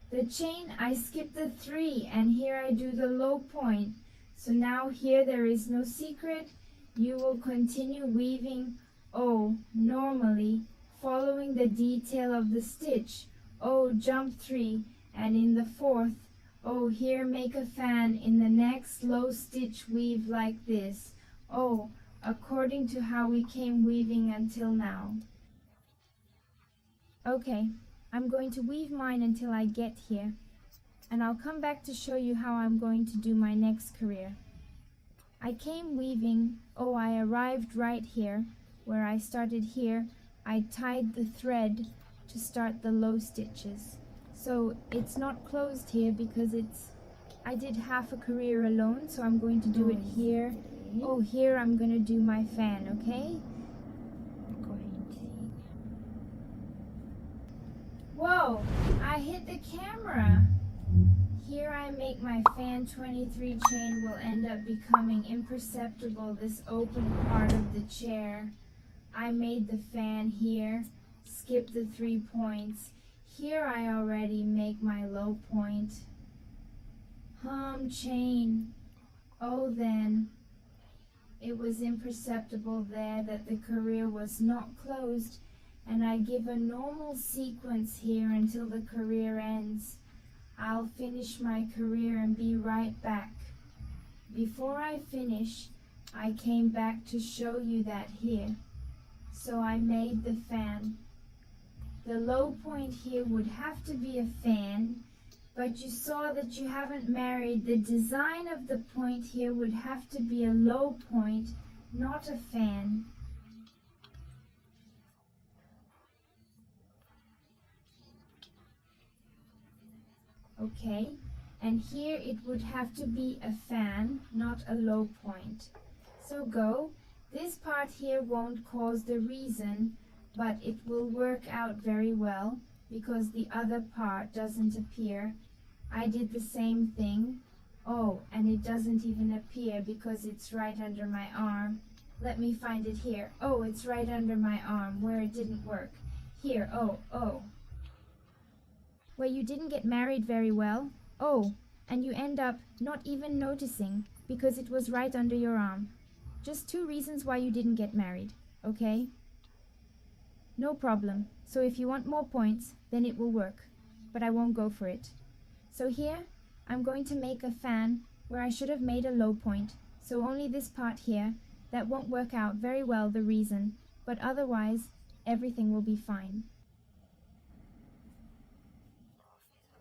The chain, I skip the 3, and here I do the low point. So now here there is no secret. You will continue weaving, oh, normally, following the detail of the stitch. Oh, jump 3, and in the 4th, oh, here make a fan, in the next low stitch weave like this. Oh, according to how we came weaving until now. Okay, I'm going to weave mine until I get here, and I'll come back to show you how I'm going to do my next career. I came weaving, oh, I arrived right here, where I started here. I tied the thread to start the low stitches. So it's not closed here because I did half a career alone, so I'm going to do it here. Oh, here I'm going to do my fan, okay? Whoa, I hit the camera. Here I make my fan 23 chain will end up becoming imperceptible, this open part of the chair. I made the fan here, skip the 3 points. Here I already make my low point. Chain. Oh, then it was imperceptible there that the career was not closed, and I give a normal sequence here until the career ends. I'll finish my career and be right back. Before I finish, I came back to show you that here. So I made the fan. The low point here would have to be a fan, but you saw that you haven't married. The design of the point here would have to be a low point, not a fan. Okay, and here it would have to be a fan, not a low point. So go. This part here won't cause the reason, but it will work out very well because the other part doesn't appear. I did the same thing. Oh, and it doesn't even appear because it's right under my arm. Let me find it here. Oh, it's right under my arm where it didn't work. Here, oh. Where you didn't get married very well. Oh, and you end up not even noticing because it was right under your arm. Just 2 reasons why you didn't get married, okay? No problem. So if you want more points, then it will work. But I won't go for it. So here, I'm going to make a fan where I should have made a low point. So only this part here, that won't work out very well, the reason. But otherwise, everything will be fine.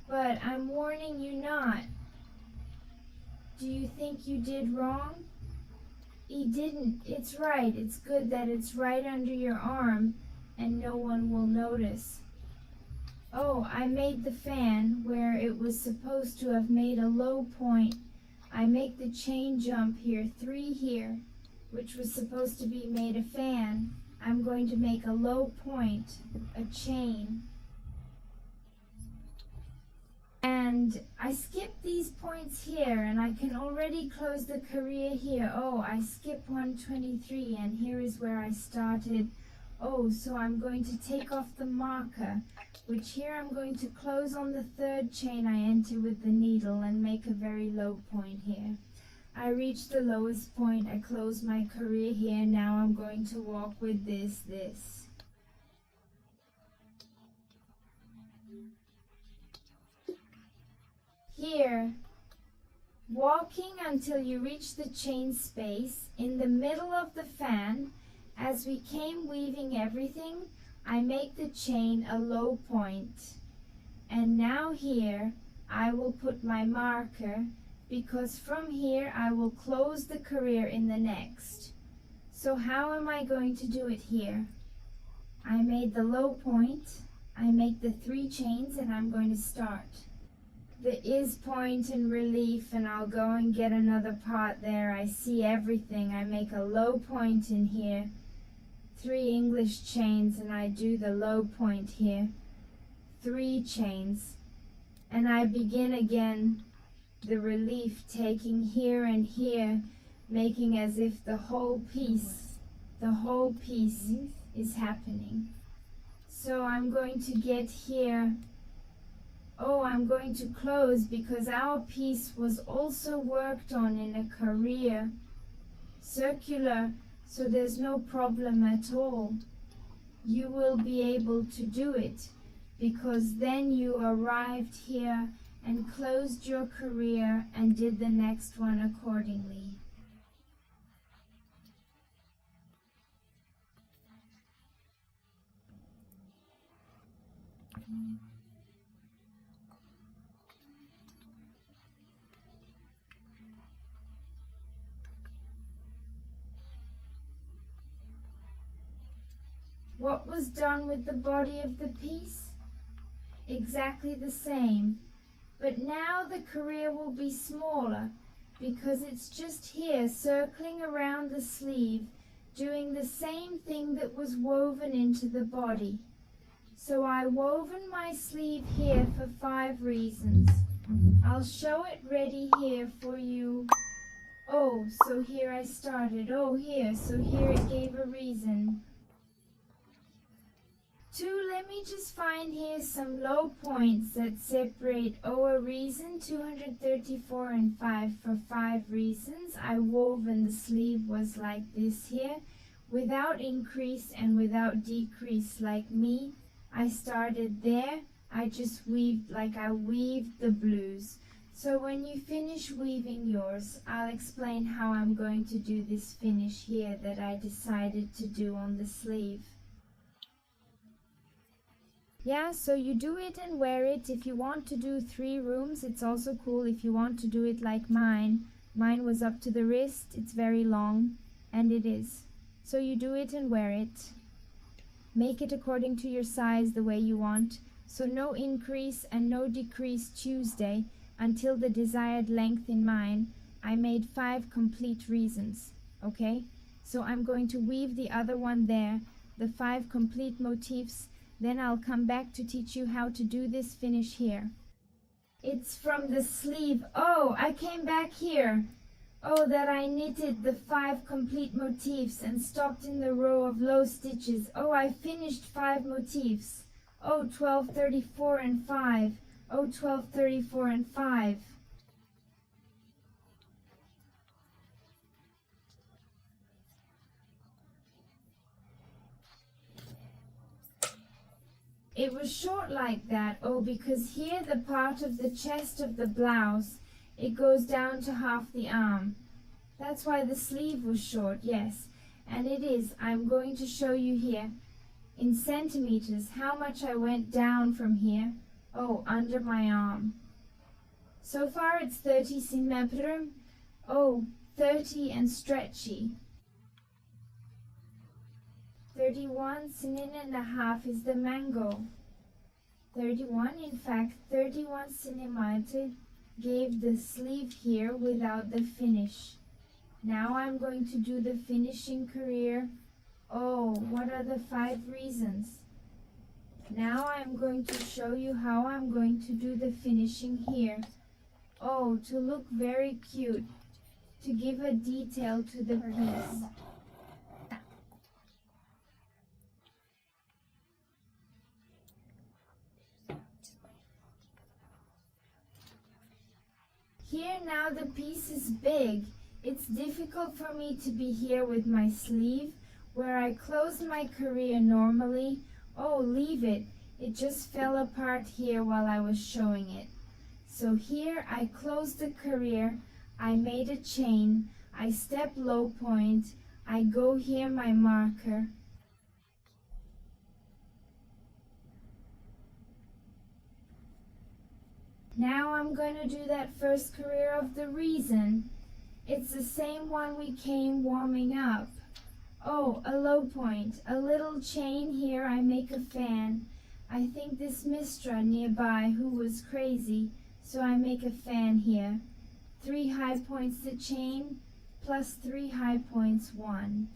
But I'm warning you not. Do you think you did wrong? You didn't. It's right. It's good that it's right under your arm and no one will notice. Oh, I made the fan where it was supposed to have made a low point. I make the chain jump here, 3 here, which was supposed to be made a fan. I'm going to make a low point, a chain. And I skipped these points here, and I can already close the career here. Oh, I skipped 123, and here is where I started. Oh, so I'm going to take off the marker, which here I'm going to close on the 3rd chain I enter with the needle and make a very low point here. I reached the lowest point, I close my career here. Now I'm going to walk with this. Here, walking until you reach the chain space in the middle of the fan. As we came weaving everything, I make the chain a low point. And now here, I will put my marker because from here I will close the career in the next. So how am I going to do it here? I made the low point, I make the 3 chains, and I'm going to start. The is point and relief, and I'll go and get another part there. I see everything. I make a low point in here, 3 English chains, and I do the low point here, 3 chains, and I begin again the relief, taking here and here, making as if the whole piece is happening. So I'm going to get here. Oh, I'm going to close because our piece was also worked on in a career, circular, so there's no problem at all. You will be able to do it because then you arrived here and closed your career and did the next one accordingly. What was done with the body of the piece? Exactly the same, but now the career will be smaller because it's just here circling around the sleeve, doing the same thing that was woven into the body. So I woven my sleeve here for 5 reasons. I'll show it ready here for you. Oh, so here I started. Oh, here, so here it gave a reason. 2, let me just find here some low points that separate. Oh, a reason, 234 and 5 for 5 reasons. I wove and the sleeve was like this here, without increase and without decrease like me. I started there, I just weaved like I weaved the blouse. So when you finish weaving yours, I'll explain how I'm going to do this finish here that I decided to do on the sleeve. Yeah, so you do it and wear it. If you want to do 3 rooms, it's also cool. If you want to do it like mine was up to the wrist. It's very long, and it is. So you do it and wear it. Make it according to your size the way you want. So no increase and no decrease Tuesday until the desired length in mine. I made 5 complete reasons, okay? So I'm going to weave the other one there, the 5 complete motifs. Then I'll come back to teach you how to do this finish here. It's from the sleeve. Oh, I came back here. Oh, that I knitted the 5 complete motifs and stopped in the row of low stitches. Oh, I finished 5 motifs. Oh, 12, 34, and 5. Oh, 12, 34, and 5. It was short like that, oh, because here the part of the chest of the blouse, it goes down to half the arm. That's why the sleeve was short, yes. And it is. I'm going to show you here in centimeters how much I went down from here, oh, under my arm. So far it's 30 centimeters, oh, 30 and stretchy. 31 cm is the mango. 31, in fact, 31 centimeters gave the sleeve here without the finish. Now I'm going to do the finishing career. Oh, what are the 5 reasons? Now I'm going to show you how I'm going to do the finishing here. Oh, to look very cute, to give a detail to the piece. Here now the piece is big. It's difficult for me to be here with my sleeve, where I close my career normally. Oh, leave it. It just fell apart here while I was showing it. So here I closed the career, I made a chain, I step low point, I go here my marker. Now I'm going to do that first career of the reason. It's the same one we came warming up. Oh, a low point, a little chain here, I make a fan. I think this Mistra nearby who was crazy, so I make a fan here. 3 high points the chain, plus 3 high points 1.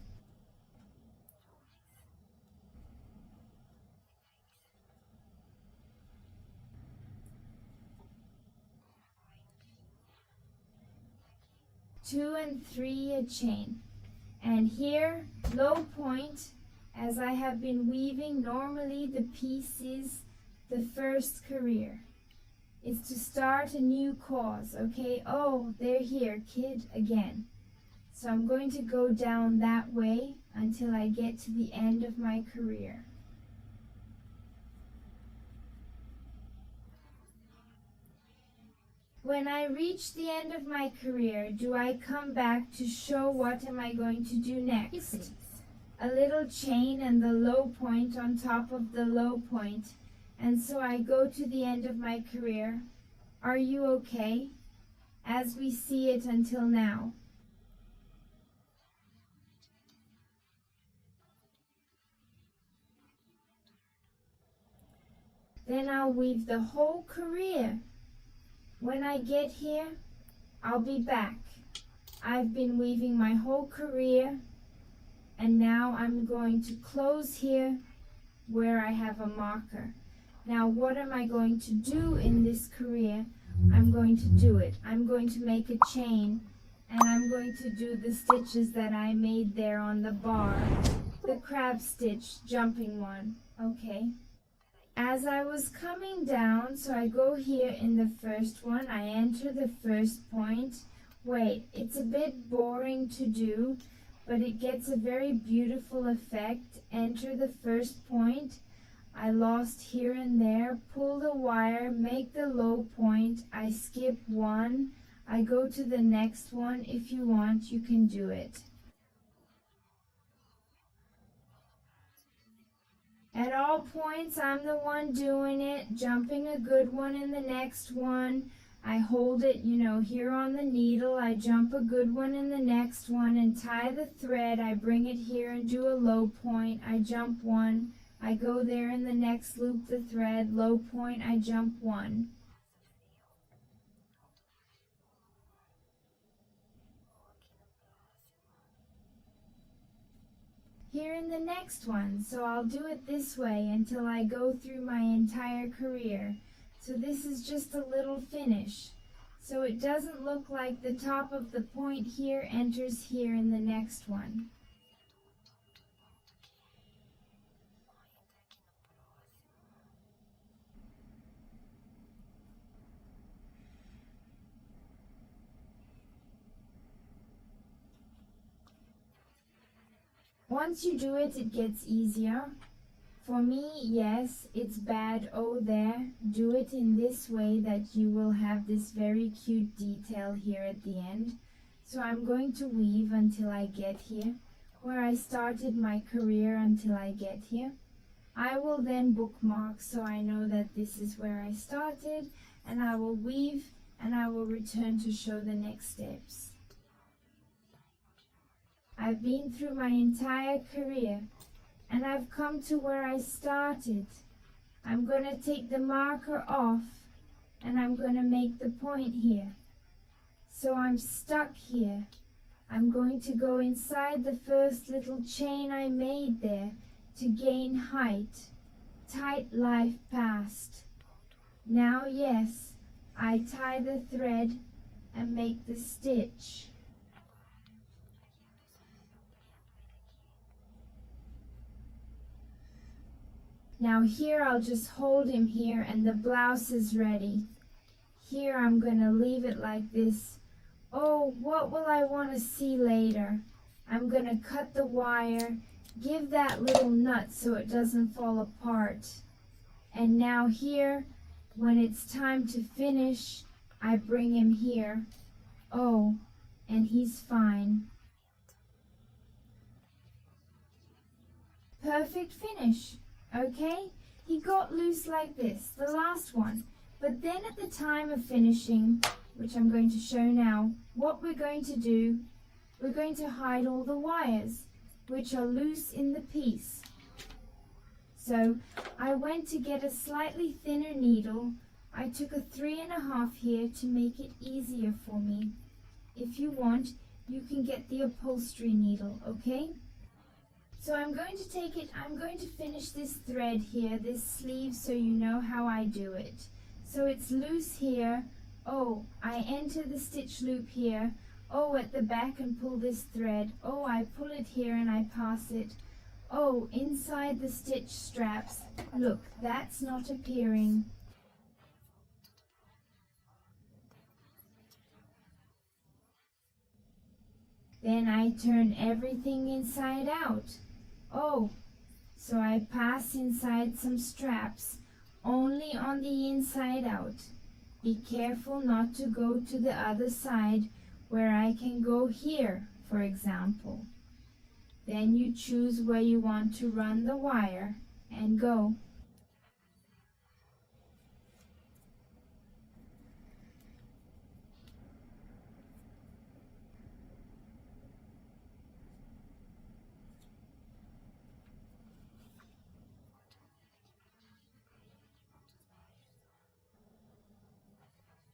Two and 3 a chain. And here, low point, as I have been weaving, normally the piece is the first career. It's to start a new cause, okay? Oh, they're here, kid, again. So I'm going to go down that way until I get to the end of my career. When I reach the end of my career, do I come back to show what am I going to do next? Yes, please. A little chain and the low point on top of the low point. And so I go to the end of my career. Are you okay? As we see it until now. Then I'll weave the whole career. When I get here, I'll be back. I've been weaving my whole career, and now I'm going to close here where I have a marker. Now what am I going to do in this career? I'm going to do it. I'm going to make a chain, and I'm going to do the stitches that I made there on the bar. The crab stitch, jumping one, okay? As I was coming down, so I go here in the first one, I enter the first point. Wait, it's a bit boring to do, but it gets a very beautiful effect. Enter the first point. I lost here and there, pull the wire, make the low point. I skip one. I go to the next one. If you want, you can do it. At all points, I'm the one doing it, jumping a good one in the next one. I hold it, here on the needle. I jump a good one in the next one and tie the thread. I bring it here and do a low point. I jump one. I go there in the next loop the thread. Low point, I jump one. Here in the next one, so I'll do it this way until I go through my entire career. So this is just a little finish. So it doesn't look like the top of the point here enters here in the next one. Once you do it, it gets easier. For me, yes, it's bad. Oh, there. Do it in this way that you will have this very cute detail here at the end. So I'm going to weave until I get here, where I started my career until I get here. I will then bookmark so I know that this is where I started, and I will weave and I will return to show the next steps. I've been through my entire career and I've come to where I started. I'm going to take the marker off and I'm going to make the point here. So I'm stuck here. I'm going to go inside the first little chain I made there to gain height. Tight life past. Now, yes, I tie the thread and make the stitch. Now here I'll just hold him here and the blouse is ready. Here I'm going to leave it like this. Oh, what will I want to see later? I'm going to cut the wire, give that little nut so it doesn't fall apart. And now here, when it's time to finish, I bring him here. Oh, and he's fine. Perfect finish. Okay, he got loose like this, the last one. But then at the time of finishing, which I'm going to show now, what we're going to do, we're going to hide all the wires, which are loose in the piece. So I went to get a slightly thinner needle. I took a 3.5 here to make it easier for me. If you want, you can get the upholstery needle, okay? So I'm going to take it, I'm going to finish this thread here, this sleeve, so you know how I do it. So it's loose here. Oh, I enter the stitch loop here. Oh, at the back and pull this thread. Oh, I pull it here and I pass it. Oh, inside the stitch straps. Look, that's not appearing. Then I turn everything inside out. Oh, so I pass inside some straps, only on the inside out. Be careful not to go to the other side where I can go here, for example. Then you choose where you want to run the wire and go.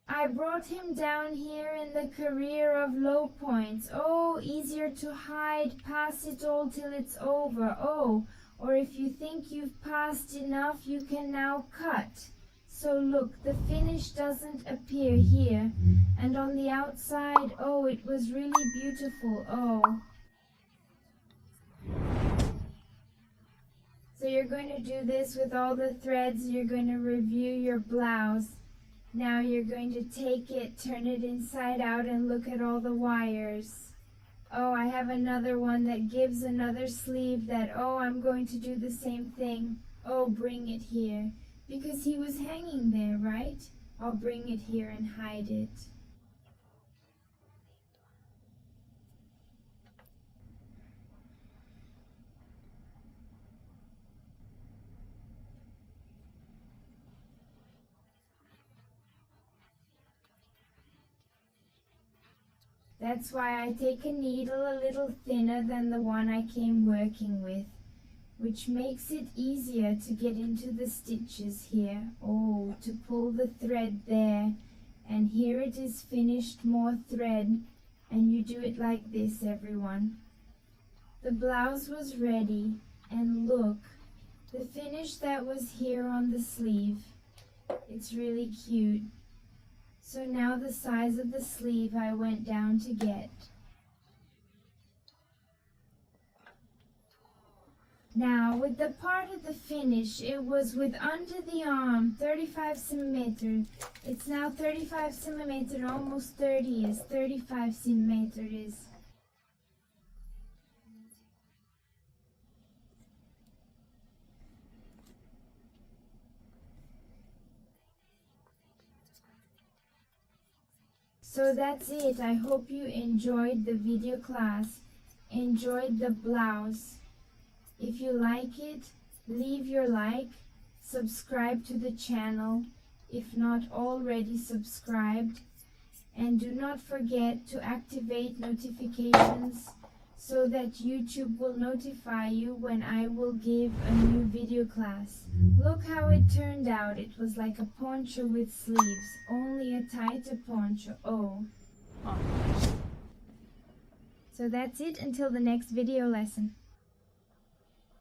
I brought him down here in the career of low points. Oh, easier to hide, pass it all till it's over. Oh, or if you think you've passed enough, you can now cut. So look, the finish doesn't appear here. And on the outside, oh, it was really beautiful. Oh. So you're going to do this with all the threads. You're going to review your blouse. Now you're going to take it, turn it inside out, and look at all the wires. Oh, I have another one that gives another sleeve that, oh, I'm going to do the same thing. Oh, bring it here. Because he was hanging there, right? I'll bring it here and hide it. That's why I take a needle a little thinner than the one I came working with, which makes it easier to get into the stitches here. Oh, to pull the thread there, and here it is finished, more thread, and you do it like this, everyone. The blouse was ready, and look, the finish that was here on the sleeve. It's really cute. So now the size of the sleeve I went down to get. Now with the part of the finish, it was with under the arm, 35 centimeter. It's now 35 centimeter, almost 30 is 35 centimeter is. So that's it. I hope you enjoyed the video class, enjoyed the blouse. If you like it, leave your like, subscribe to the channel if not already subscribed, and do not forget to activate notifications so that YouTube will notify you when I will give a new video class. Look how it turned out. It was like a poncho with sleeves, only a tighter poncho. Oh. So that's it until the next video lesson.